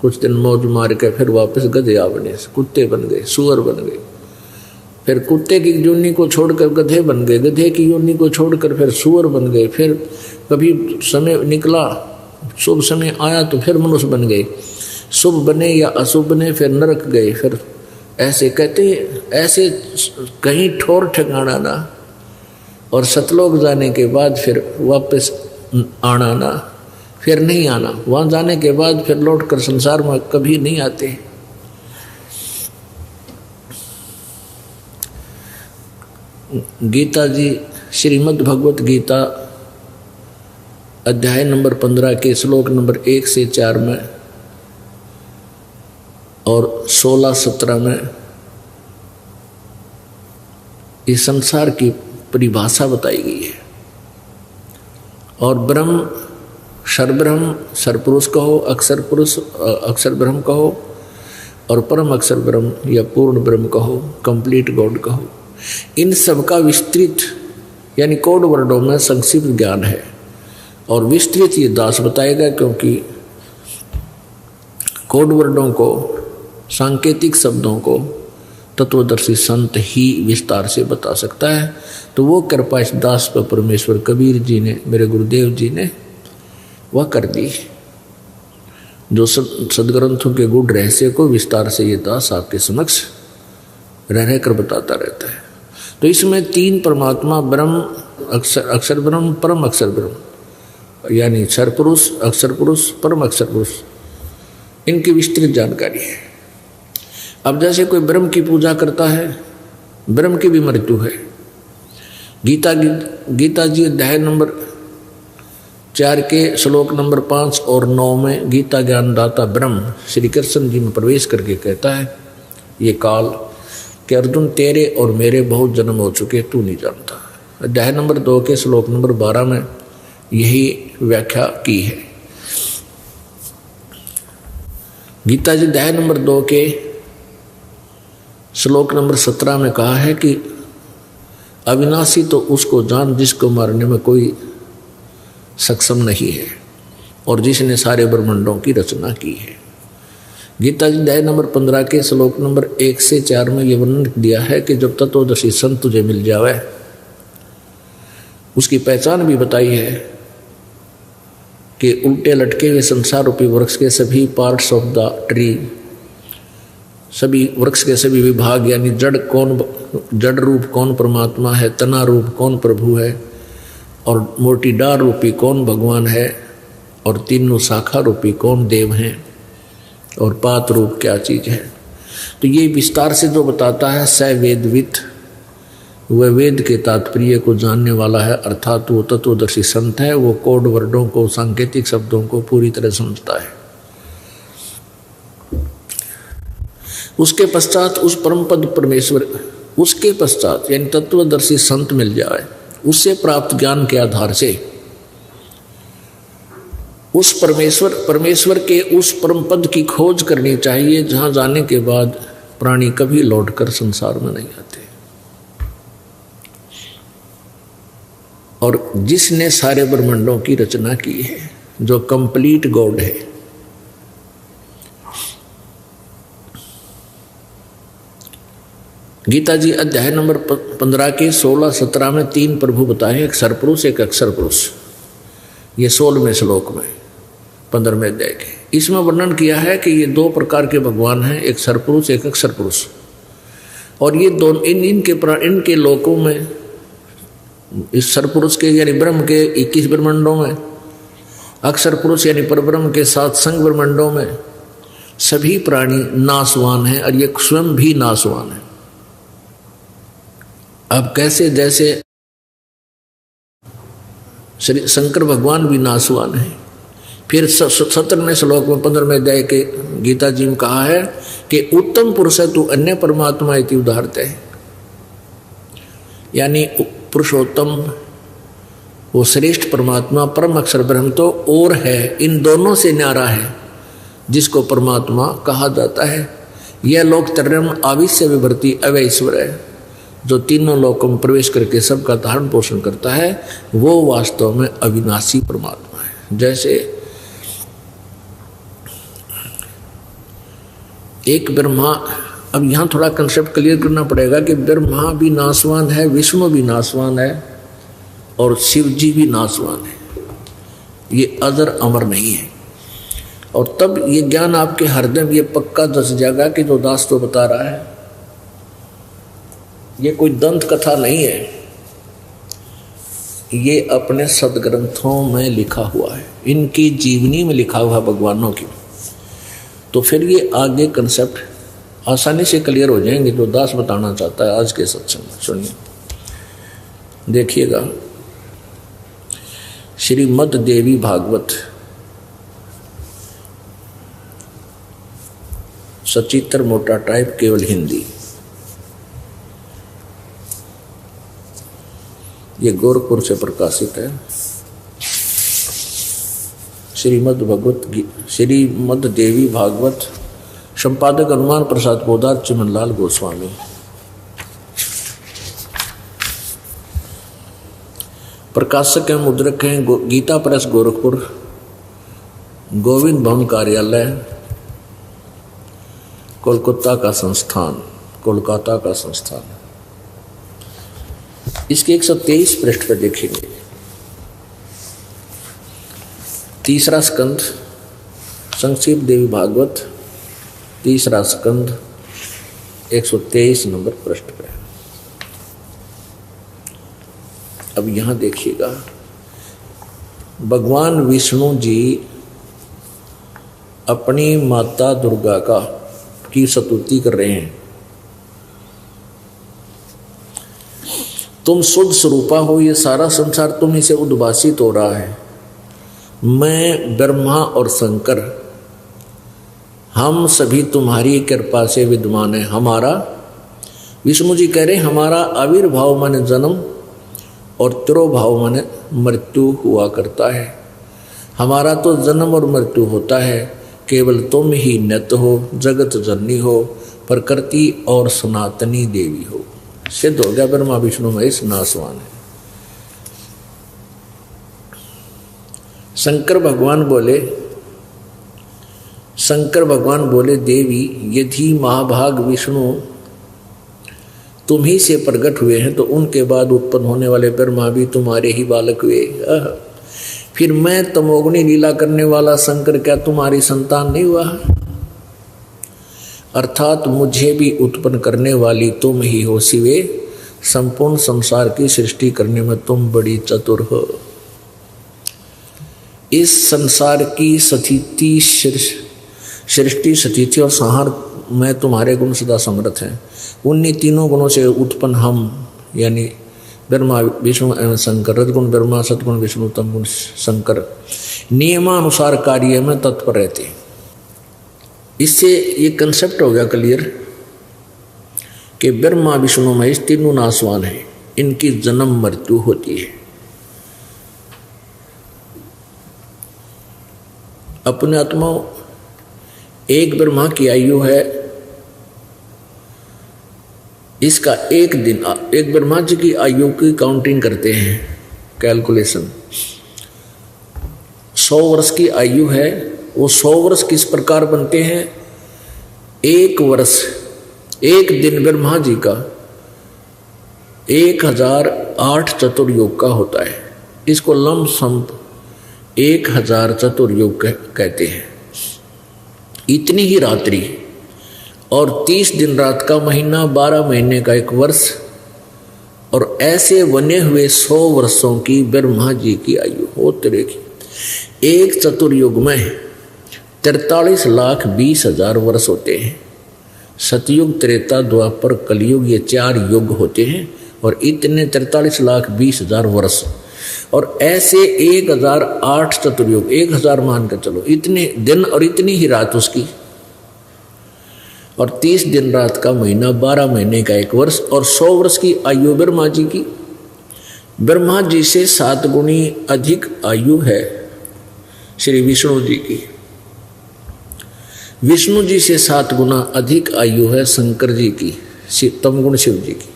कुछ दिन मौज मार के फिर वापस गधे बने, कुत्ते बन गए, सुअर बन गए, फिर कुत्ते की योनि को छोड़कर गधे बन गए, गधे की योनि को छोड़कर फिर सुअर बन गए, फिर कभी समय निकला, शुभ समय आया तो फिर मनुष्य बन गए, शुभ बने या अशुभ बने फिर नरक गए। फिर ऐसे कहते, ऐसे कहीं ठोर ठिकाना ना, और सतलोक जाने के बाद फिर वापस आना ना, फिर नहीं आना। वहाँ जाने के बाद फिर लौटकर संसार में कभी नहीं आते। गीता जी, श्रीमद् भगवत गीता अध्याय नंबर 15 के श्लोक नंबर 1 से 4 में और 16-17 में इस संसार की परिभाषा बताई गई है। और ब्रह्म, सर्वब्रह्म, सर्वपुरुष कहो, अक्षर पुरुष, अक्षर ब्रह्म कहो, और परम अक्षर ब्रह्म या पूर्ण ब्रह्म कहो, कंप्लीट गॉड कहो, इन सब का विस्तृत यानी कोड वर्डों में संक्षिप्त ज्ञान है। और विस्तृत ये दास बताएगा, क्योंकि कोड वर्डों को, सांकेतिक शब्दों को तत्वदर्शी संत ही विस्तार से बता सकता है। तो वो कृपा इस दास पर परमेश्वर कबीर जी ने, मेरे गुरुदेव जी ने वह कर दी, जो सदग्रंथों के गुढ़ रहस्य को विस्तार से ये दास आपके समक्ष रह कर बताता रहता है। तो इसमें तीन परमात्मा ब्रह्म, अक्षर ब्रह्म, परम अक्षर ब्रह्म, यानी क्षर पुरुष, अक्षर पुरुष, परम अक्षर पुरुष, इनकी विस्तृत जानकारी है। अब जैसे कोई ब्रह्म की पूजा करता है, ब्रह्म की भी मृत्यु है। गीता जी अध्याय नंबर 4 के श्लोक नंबर 5 और 9 में गीता ज्ञानदाता ब्रह्म श्री कृष्ण जी में प्रवेश करके कहता है ये काल कि अर्जुन तेरे और मेरे बहुत जन्म हो चुके, तू नहीं जानता। अध्याय नंबर 2 के श्लोक नंबर 12 में यही व्याख्या की है। गीता जी अध्याय नंबर 2 के श्लोक नंबर 17 में कहा है कि अविनाशी तो उसको जान जिसको मारने में कोई सक्षम नहीं है और जिसने सारे ब्रह्मांडों की रचना की है। गीता जी अध्याय नंबर 15 के श्लोक नंबर 1 से 4 में यह वर्णन दिया है कि जब तत्वदर्शी संत तुझे मिल जावे, उसकी पहचान भी बताई है कि उल्टे लटके हुए संसार रूपी वृक्ष के सभी पार्ट्स ऑफ द ट्री, सभी वृक्ष के सभी विभाग, यानी जड़ रूप कौन परमात्मा है, तना रूप कौन प्रभु है, और मोटी डार रूपी कौन भगवान है, और तीनों शाखा रूपी कौन देव हैं, और पात रूप क्या चीज़ है। तो ये विस्तार से जो बताता है स वेदवित, वह वेद के तात्पर्य को जानने वाला है, अर्थात वो तत्वदर्शी संत है। वो कोड वर्डों को, सांकेतिक शब्दों को पूरी तरह समझता है। उसके पश्चात उस परम पद परमेश्वर, उसके पश्चात यानी तत्वदर्शी संत मिल जाए, उससे प्राप्त ज्ञान के आधार से उस परमेश्वर के उस परम पद की खोज करनी चाहिए, जहां जाने के बाद प्राणी कभी लौटकर संसार में नहीं आते। और जिसने सारे ब्रह्मांडों की रचना की है, जो कंप्लीट गॉड है। गीता जी अध्याय नंबर 15 के 16-17 में 3 प्रभु बताए, एक सरपुरुष, एक अक्षर पुरुष। ये 16वें श्लोक में 15वें अध्याय के, इसमें वर्णन किया है कि ये 2 प्रकार के भगवान हैं, एक सरपुरुष, एक अक्षर पुरुष। और ये दोनों इनके लोकों में, इस सरपुरुष के यानी ब्रह्म के 21 ब्रह्मांडों में, अक्षर पुरुष यानी परब्रह्म के 7 संग ब्रह्मांडों में सभी प्राणी नाशवान हैं, और ये स्वयं भी नाशवान है। अब कैसे, जैसे श्री शंकर भगवान भी नाशवान है। फिर 17वें श्लोक में 15वें अध्याय के गीता जी में कहा है कि उत्तम पुरुष है तू अन्य परमात्मा इति उदाहरते है, यानी पुरुषोत्तम वो श्रेष्ठ परमात्मा परम अक्षर ब्रह्म तो और है, इन दोनों से न्यारा है जिसको परमात्मा कहा जाता है। यह लोक त्रयम् आविश्य विभर्ति अवैश्वर है, जो तीनों लोकों में प्रवेश करके सबका धारण पोषण करता है, वो वास्तव में अविनाशी परमात्मा है। जैसे एक ब्रह्मा, अब यहाँ थोड़ा कंसेप्ट क्लियर करना पड़ेगा कि ब्रह्मा भी नाशवान है, विष्णु भी नाशवान है, और शिव जी भी नाशवान है। ये अजर अमर नहीं है। और तब ये ज्ञान आपके हृदय में ये पक्का दस जाएगा कि जो दास तो बता रहा है ये कोई दंत कथा नहीं है, ये अपने सदग्रंथों में लिखा हुआ है, इनकी जीवनी में लिखा हुआ भगवानों की। तो फिर ये आगे कंसेप्ट आसानी से क्लियर हो जाएंगे जो दास बताना चाहता है आज के सत्संग में। सुनिए, देखिएगा, श्रीमद् देवी भागवत सचित्र मोटा टाइप, केवल हिंदी। ये गोरखपुर से प्रकाशित है। श्रीमद् देवी भागवत, संपादक हनुमान प्रसाद पोदार, चिमनलाल गोस्वामी। प्रकाशक एवं मुद्रक हैं गीता प्रेस गोरखपुर, गोविंद भवन कार्यालय, कोलकाता का संस्थान। इसके 123 पृष्ठ पर देखेंगे। तीसरा स्कंद, संक्षिप्त देवी भागवत, तीसरा स्कंद, 123 नंबर पृष्ठ पर। अब यहां देखिएगा, भगवान विष्णु जी अपनी माता दुर्गा की स्तुति कर रहे हैं। तुम शुद्ध स्वरूपा हो, ये सारा संसार तुम्ही से उद्भासित हो रहा है। मैं ब्रह्मा और शंकर हम सभी तुम्हारी कृपा से विद्यमान है। हमारा, विष्णु जी कह रहे हैं, हमारा आविर्भाव माने जन्म और तिरोभाव माने मृत्यु हुआ करता है। हमारा तो जन्म और मृत्यु होता है, केवल तुम ही नित्य हो, जगत जननी हो, प्रकृति और सनातनी देवी हो। सिद्ध हो गया ब्रह्मा विष्णु महेश नासवान है। शंकर भगवान बोले, देवी यदि महाभाग विष्णु तुम ही से प्रकट हुए हैं तो उनके बाद उत्पन्न होने वाले ब्रह्मा भी तुम्हारे ही बालक हुए। फिर मैं तमोगुणी लीला करने वाला शंकर क्या तुम्हारी संतान नहीं हुआ? अर्थात मुझे भी उत्पन्न करने वाली तुम ही हो शिवे। संपूर्ण संसार की सृष्टि करने में तुम बड़ी चतुर हो। इस संसार की स्थिति, सृष्टि, स्थिति और संहार में तुम्हारे गुण सदा समर्थ हैं। उन्हीं तीनों गुणों से उत्पन्न हम यानी ब्रह्मा विष्णु एवं शंकर, रजगुण ब्रह्मा, सतगुण विष्णु, तमगुण शंकर नियमानुसार कार्य में तत्पर रहते हैं। इससे ये कंसेप्ट हो गया क्लियर कि ब्रह्मा विष्णु महेश तीनों नासवान हैं, इनकी जन्म मृत्यु होती है। अपने आत्मा एक ब्रह्मा की आयु है, इसका एक दिन, एक ब्रह्मा जी की आयु की काउंटिंग करते हैं, कैलकुलेशन 100 वर्ष की आयु है। वो 100 वर्ष किस प्रकार बनते हैं? एक वर्ष, एक दिन ब्रह्मा जी का 1008 चतुर्युग का होता है। इसको लमसम 1000 चतुर्युग कहते हैं। इतनी ही रात्रि और 30 दिन रात का महीना, 12 महीने का एक वर्ष, और ऐसे बने हुए 100 वर्षों की ब्रह्मा जी की आयु हो तेरे की। एक चतुर्युग में 43,20,000 वर्ष होते हैं। सतयुग, त्रेता, द्वापर, कलयुग, ये 4 युग होते हैं और इतने 43,20,000 वर्ष, और ऐसे 1008 चतुर्युग, 1000 मान कर चलो, इतने दिन और इतनी ही रात उसकी, और 30 दिन रात का महीना, 12 महीने का एक वर्ष, और 100 वर्ष की आयु ब्रह्मा जी की। ब्रह्मा जी से 7 गुणी अधिक आयु है श्री विष्णु जी की। विष्णु जी से 7 गुना अधिक आयु है शंकर जी की, तमगुण शिव जी की।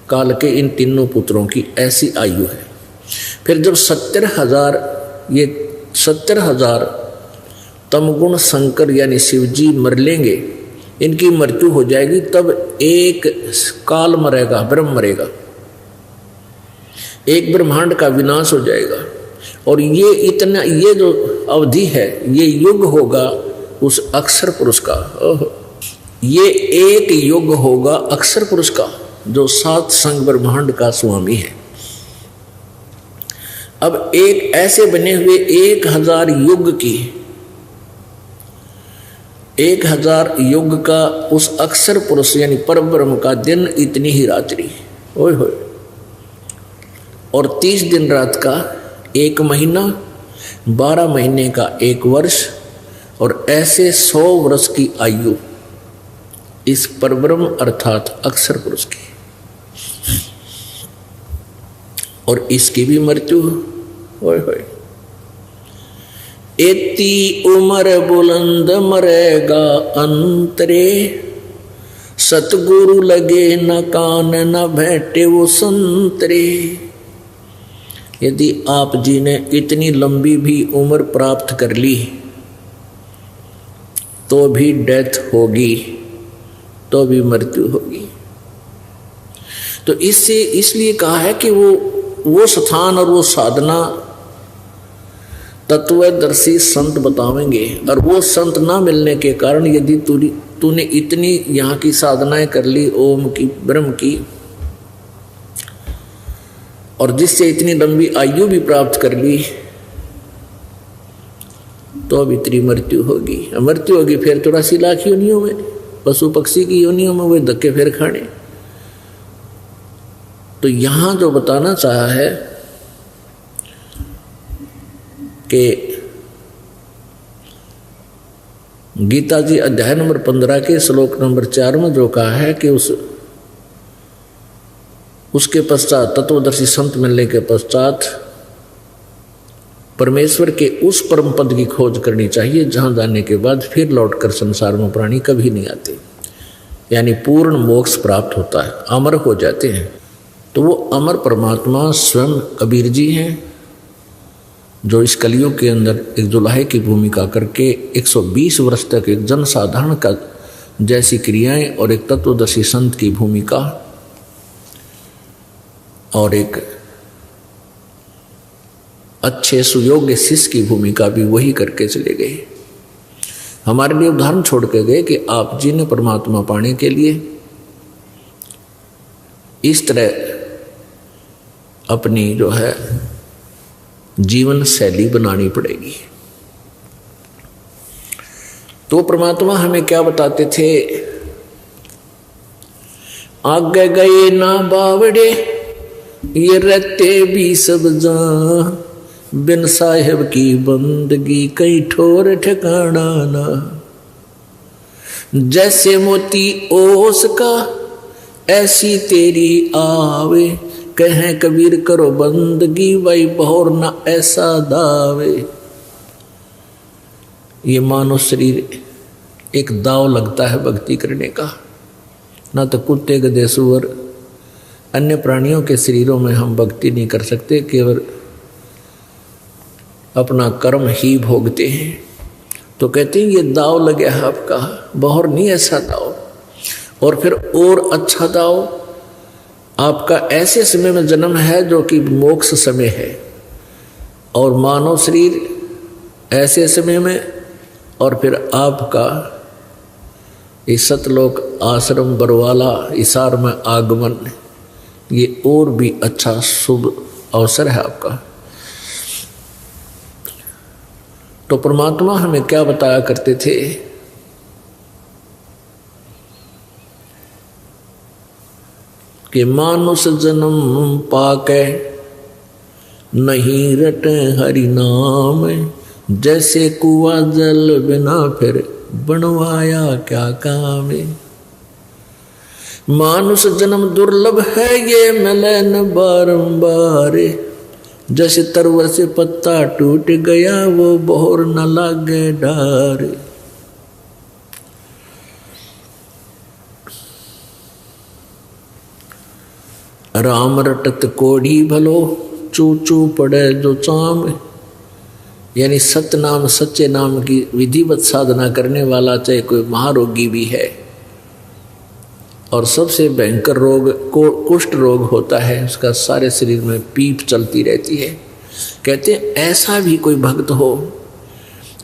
काल के इन तीनों पुत्रों की ऐसी आयु है। फिर जब 70,000 तमगुण शंकर यानी शिव जी मर लेंगे, इनकी मृत्यु हो जाएगी, तब एक काल मरेगा, ब्रह्म मरेगा, एक ब्रह्मांड का विनाश हो जाएगा। और ये इतना, ये जो अवधि है, ये युग होगा उस अक्षर पुरुष का। ये एक युग होगा अक्षर पुरुष का, जो 7 संग ब्रह्मांड का स्वामी है। अब एक ऐसे बने हुए 1000 युग की, 1000 युग का उस अक्षर पुरुष यानी परब्रह्म का दिन, इतनी ही रात्रि, ओए होए, और 30 दिन रात का एक महीना, 12 महीने का एक वर्ष, और ऐसे 100 वर्ष की आयु इस परब्रह्म अर्थात अक्षर पुरुष की। और इसकी भी मृत्यु होए होए। एती उम्र बुलंद मरेगा अंतरे, सतगुरु लगे न कान न भेंटे वो संतरे। यदि आप जी ने इतनी लंबी भी उम्र प्राप्त कर ली तो भी डेथ होगी, तो भी मृत्यु होगी। तो इससे इसलिए कहा है कि वो स्थान और वो साधना तत्वदर्शी संत बतावेंगे, और वो संत ना मिलने के कारण यदि तूने इतनी यहाँ की साधनाएं कर ली, ओम की, ब्रह्म की, और जिससे इतनी लंबी आयु भी प्राप्त कर ली तो अब इतनी मृत्यु होगी फिर 84 लाख योनियों में, पशु पक्षी की योनियों में वे धक्के फिर खाने। तो यहां जो बताना चाहा है कि गीता जी अध्याय नंबर 15 के श्लोक नंबर 4 में जो कहा है कि उसके पश्चात तत्वदर्शी संत मिलने के पश्चात परमेश्वर के उस परम पद की खोज करनी चाहिए जहां जाने के बाद फिर लौटकर संसार में प्राणी कभी नहीं आते, यानी पूर्ण मोक्ष प्राप्त होता है, अमर हो जाते हैं। तो वो अमर परमात्मा स्वयं कबीर जी हैं, जो इस कलियुग के अंदर एक दुल्हे की भूमिका करके 120 वर्ष तक एक जनसाधारण का जैसी क्रियाएं और एक तत्वदर्शी संत की भूमिका और एक अच्छे सुयोग्य शिष्य की भूमिका भी वही करके चले गए। हमारे लिए उदाहरण छोड़ के गए कि आप जी ने परमात्मा पाने के लिए इस तरह अपनी जो है जीवन शैली बनानी पड़ेगी। तो परमात्मा हमें क्या बताते थे, आगे गए ना बावड़े ये रहते भी सब जान, बिन साहेब की बंदगी कई ठोर ठिकाना ना, जैसे मोती ओस का ऐसी तेरी आवे, कहें कबीर करो बंदगी भाई बहुर ना ऐसा दावे। ये मानव शरीर एक दाव लगता है भक्ति करने का, ना तो कुत्ते गधे सुअर अन्य प्राणियों के शरीरों में हम भक्ति नहीं कर सकते, केवल अपना कर्म ही भोगते हैं। तो कहते हैं ये दाव लगे है आपका, बहुर नहीं ऐसा दाव। और फिर और अच्छा दाव, आपका ऐसे समय में जन्म है जो कि मोक्ष समय है, और मानव शरीर ऐसे समय में, और फिर आपका इस सतलोक आश्रम बरवाला इसार में आगमन, ये और भी अच्छा शुभ अवसर है आपका। तो परमात्मा हमें क्या बताया करते थे कि मानुष जन्म पाके नहीं रटे हरि नाम, जैसे कुआ जल बिना फिर बनवाया क्या काम। मानुष जन्म दुर्लभ है ये मिले न बारंबार, जैसे तरवर से पत्ता टूट गया वो बहुर न लागे डार। राम रटत कोढ़ी भलो चू चू पड़े जो चाम, यानी सत्य नाम सच्चे नाम की विधिवत साधना करने वाला चाहे कोई महारोगी भी है, और सबसे भयंकर रोग कुष्ठ रोग होता है, उसका सारे शरीर में पीप चलती रहती है। कहते हैं ऐसा भी कोई भक्त हो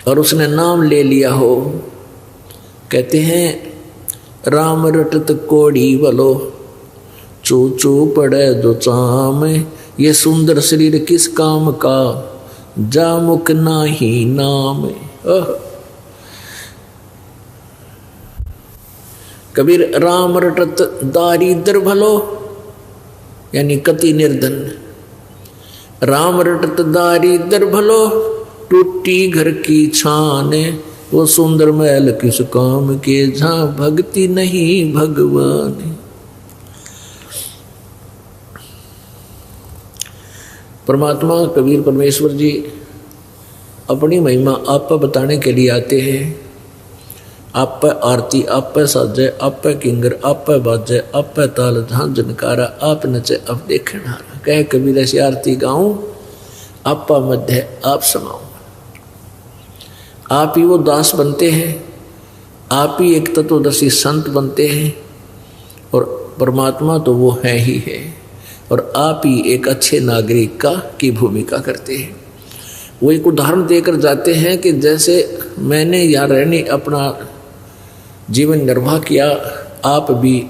और उसने नाम ले लिया हो, कहते हैं राम रटत कोढ़ी भलो चू चू पड़े जो चाम, ये सुंदर शरीर किस काम का जा मुक नाही नाम। कबीर राम रटत दारिद्र भलो, यानी कति निर्धन, राम रटत दारिद्र भलो टूटी घर की छान, वो सुंदर महल किस काम के जहां भक्ति नहीं भगवान। परमात्मा कबीर परमेश्वर जी अपनी महिमा आप पर बताने के लिए आते हैं। आप पे आरती, आप पे साजे, आप पे किंगर, आप पे बाजे, आप पे ताल जहाँ जनकारा, आप नचे अब देखे नारा। कह कबीर ऐसी आरती गाऊं, आप मध्य आप समाऊं। आप ही वो दास बनते हैं, आप ही एक तत्वदर्शी संत बनते हैं, और परमात्मा तो वो है ही है, और आप ही एक अच्छे नागरिक की भूमिका करते हैं। वो एक उदाहरण देकर जाते हैं कि जैसे मैंने यहाँ रहने अपना जीवन निर्वाह किया, आप भी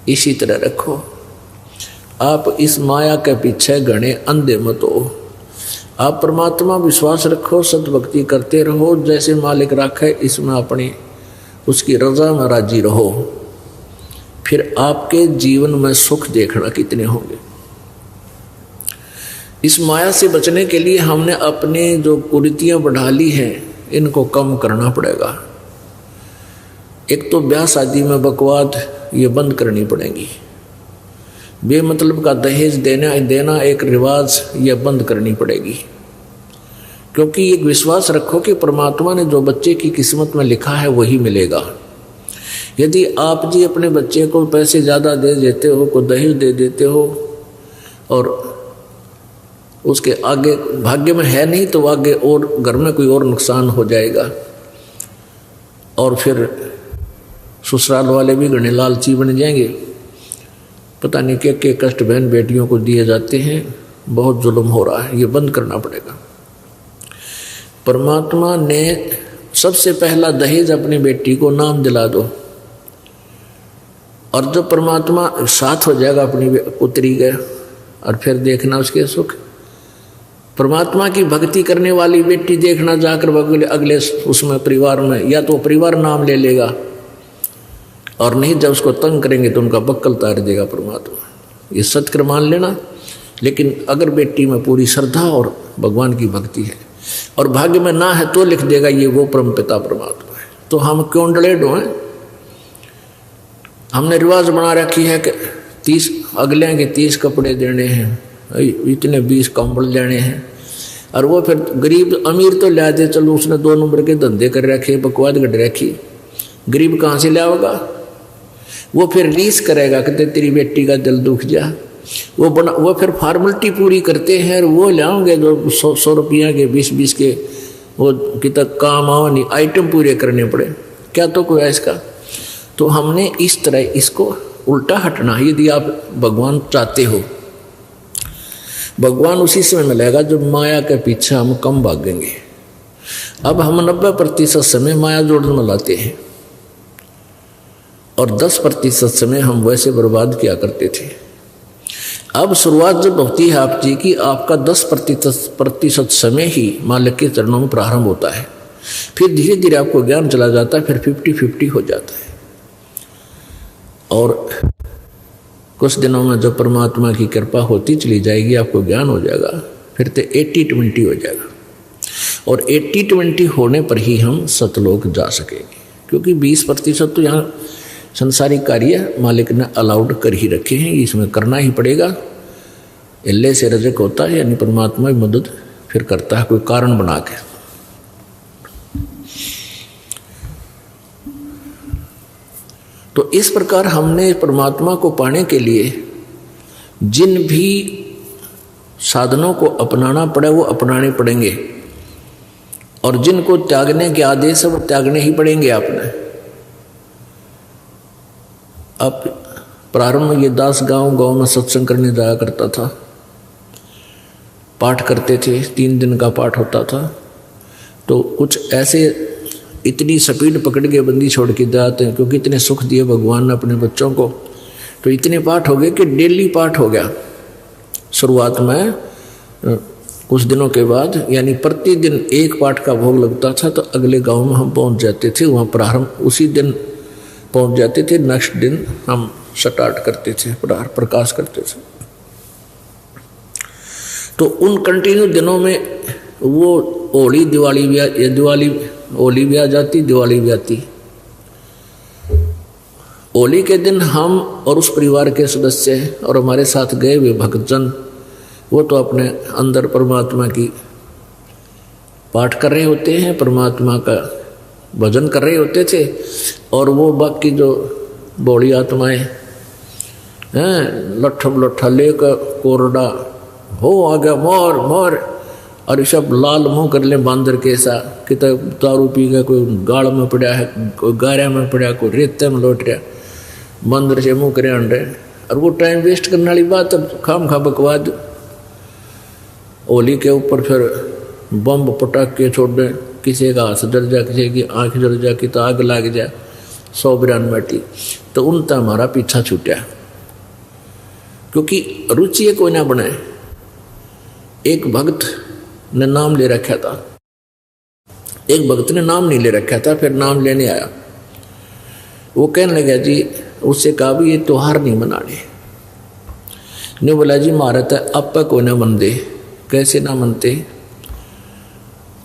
इसी तरह रखो। आप इस माया के पीछे घने अंधे मत हो। आप परमात्मा विश्वास रखो, सद्भक्ति करते रहो, जैसे मालिक राखे इसमें अपनी उसकी रजा में राजी रहो। फिर आपके जीवन में सुख देखना कितने होंगे। इस माया से बचने के लिए हमने अपने जो कुरीतियां बढ़ा ली हैं इनको कम करना पड़ेगा। एक तो ब्याह शादी में बकवाद ये बंद करनी पड़ेगी। बेमतलब का दहेज देना एक रिवाज ये बंद करनी पड़ेगी। क्योंकि एक विश्वास रखो कि परमात्मा ने जो बच्चे की किस्मत में लिखा है वही मिलेगा। यदि आप जी अपने बच्चे को पैसे ज़्यादा दे देते हो, को दहेज दे देते हो और उसके आगे भाग्य में है नहीं तो आगे और घर में कोई और नुकसान हो जाएगा। और फिर ससुराल वाले भी घने लालची बन जाएंगे। पता नहीं क्या कष्ट बहन बेटियों को दिए जाते हैं। बहुत जुल्म हो रहा है, ये बंद करना पड़ेगा। परमात्मा ने सबसे पहला दहेज अपनी बेटी को नाम दिला दो, और जब परमात्मा साथ हो जाएगा अपनी पुत्री के, और फिर देखना उसके सुख। परमात्मा की भक्ति करने वाली बेटी देखना जाकर अगले उसमें परिवार में या तो परिवार नाम ले लेगा, और नहीं जब उसको तंग करेंगे तो उनका बक्कल तार देगा परमात्मा। ये सत्य मान लेना। लेकिन अगर बेटी में पूरी श्रद्धा और भगवान की भक्ति है और भाग्य में ना है तो लिख देगा ये वो परमपिता परमात्मा है। तो हम क्यों डले डोएं? हमने रिवाज बना रखी है कि 30 अगले के 30 कपड़े देने हैं, इतने 20 कंबल देने हैं, और वो फिर गरीब अमीर तो ला दे, चलो उसने 2 नंबर के धंधे कर रखे, बकवाद गढ़ रखी, गरीब कहाँ से लाओगा? वो फिर रीस करेगा कहते तेरी बेटी का दिल दुख जा। वो फिर फॉर्मेलिटी पूरी करते हैं और वो लाओगे जो 100 रुपया के 20 के वो कितना काम आओ नहीं आइटम पूरे करने पड़े, क्या तो कोई है इसका। तो हमने इस तरह इसको उल्टा हटना। यदि आप भगवान चाहते हो, भगवान उसी समय मिलेगा जब माया के पीछे हम कम भागेंगे। अब हम 90% समय माया जोड़न में लाते हैं और 10% समय हम वैसे बर्बाद किया करते थे। अब शुरुआत जब होती है आप जी की, आपका 10% समय ही मालिक के चरणों में प्रारंभ होता है। फिर धीरे धीरे आपको ज्ञान चला जाता है, फिर 50-50 हो जाता है। और कुछ दिनों में जब परमात्मा की कृपा होती चली जाएगी, आपको ज्ञान हो जाएगा, फिर तो 80-20 हो जाएगा। और 80-20 होने पर ही हम सतलोक जा सकेंगे। क्योंकि 20% तो यहाँ संसारिक कार्य मालिक ने अलाउड कर ही रखे हैं, इसमें करना ही पड़ेगा। इल्ले से रजक होता है, यानी परमात्मा की मदद फिर करता है कोई कारण बना के। तो इस प्रकार हमने परमात्मा को पाने के लिए जिन भी साधनों को अपनाना पड़े वो अपनाने पड़ेंगे, और जिनको त्यागने के आदेश है वो त्यागने ही पड़ेंगे आपने। अब प्रारंभ में ये दास गांव में सत्संग करने जाया करता था, पाठ करते थे, 3 दिन का पाठ होता था। तो कुछ ऐसे इतनी स्पीड पकड़ के बंदी छोड़ के जाते हैं, क्योंकि इतने सुख दिए भगवान ने अपने बच्चों को। तो इतने पाठ हो गए कि डेली पाठ हो गया। शुरुआत में कुछ दिनों के बाद, यानी प्रतिदिन 1 पाठ का भोग लगता था, तो अगले गांव में हम पहुंच जाते थे। वहाँ प्रारंभ उसी दिन पहुंच जाते थे, नेक्स्ट दिन हम स्टार्ट करते थे, प्रकाश करते थे। तो उन कंटिन्यू दिनों में वो होली दिवाली भी आ जाती, दिवाली भी आती। होली के दिन हम और उस परिवार के सदस्य और हमारे साथ गए हुए भक्तजन, वो तो अपने अंदर परमात्मा की पाठ कर रहे होते हैं, परमात्मा का भजन कर रहे होते थे। और वो बाकी जो बौड़ी आत्माएं हैं, लट्ठा लेकर कोरडा हो आ गया मोर मोर, और ये सब लाल मुंह कर ले बांदर के ऐसा कि दारू पी गया, कोई गाड़ में पड़ा है, कोई गारा में पड़ा, कोई रेते में लौट रहा, बंदर से मुँह करे अंडे। और वो टाइम वेस्ट करने वाली बात। अब खाम खा बकवाद। होली के ऊपर फिर बम पटाख के छोड़ दें, किसी का हाथ जल जा, किसी की आँख जल जा, कि तो आग लग जाए, 100 बिरान बैठी। तो उनका हमारा पीछा छूटा। क्योंकि रुचि ये कोई ना बने। एक भक्त ने नाम ले रखा था, एक भक्त ने नाम नहीं ले रखा था, फिर नाम लेने आया। वो कहने लगा जी, उससे कहा भी ये त्योहार नहीं मनाने। ने बोला जी मारा था अब तक कोई ना मन दे। कैसे ना मनते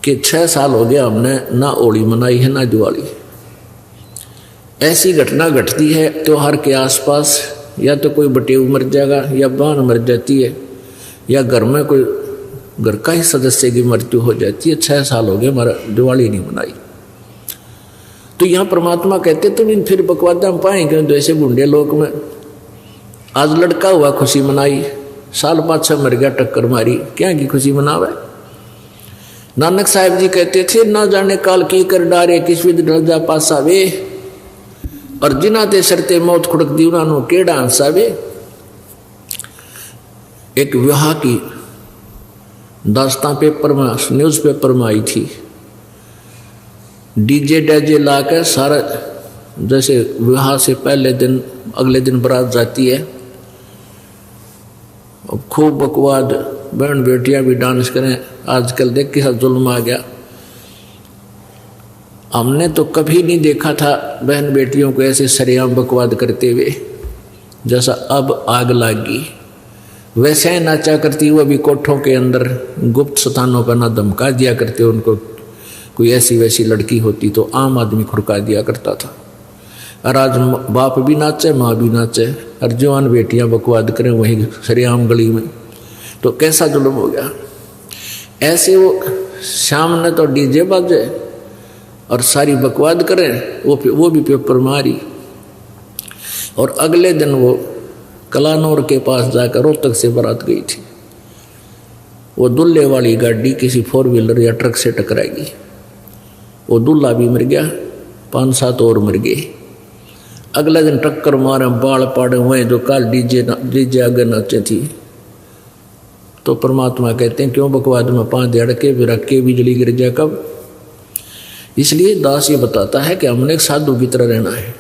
कि 6 साल हो गया हमने ना होली मनाई है ना दिवाली। ऐसी घटना घटती है त्योहार के आसपास, या तो कोई बटेऊ मर जाएगा, या बहन मर जाती है, या घर में कोई घर का ही सदस्य की मृत्यु हो जाती है। 6 साल हो गए हमारा दिवाली नहीं मनाई। तो यहाँ परमात्मा कहते तुम फिर बकवादा हम पाएंगे जैसे बूढ़े लोक में। आज लड़का हुआ खुशी मनाई, साल 5-6 मर गया टक्कर मारी, क्या की खुशी मनावे। नानक साहब जी कहते थे ना जाने काल की कर डारे किस विध रजा पासावे, और जिना ते सरते मौत खुड़क दी उन्होंने केड़ा हंसावे। एक विवाह की दास्तां पेपर में, न्यूज पेपर में आई थी। डीजे डाजे लाकर सारा, जैसे विवाह से पहले दिन अगले दिन बारात जाती है, खूब बकवाद, बहन बेटियां भी डांस करें। आजकल देख के जुल्म आ गया। हमने तो कभी नहीं देखा था बहन बेटियों को ऐसे सरेआम बकवाद करते हुए, जैसा अब आग लगी वैसे ही नाचा करती। वो भी कोठों के अंदर गुप्त स्थानों पर ना धमका दिया करते उनको। कोई ऐसी वैसी लड़की होती तो आम आदमी खुरका दिया करता था। और आज बाप भी नाचे, माँ भी नाचे, और जवान बेटियां बकवाद करें वहीं सरेआम गली में, तो कैसा जुल्म हो गया। ऐसे वो शाम ने तो डीजे बाजे और सारी बकवाद करें, वो भी पेपर मारी। और अगले दिन वो कलानौर के पास जाकर रोहतक से बारात गई थी। वो दूल्हे वाली गाड़ी किसी 4 व्हीलर या ट्रक से टकराएगी। वो दूल्हा भी मर गया, 5-7 और मर गए। अगले दिन टक्कर मारे, बाल पाड़े हुए जो काल डीजे आगे नाचे थी। तो परमात्मा कहते हैं क्यों बकवाद में 5 देड़ के भी रख के बिजली गिर जाए कब। इसलिए दास ये बताता है कि हमने एक साधु की तरह रहना है।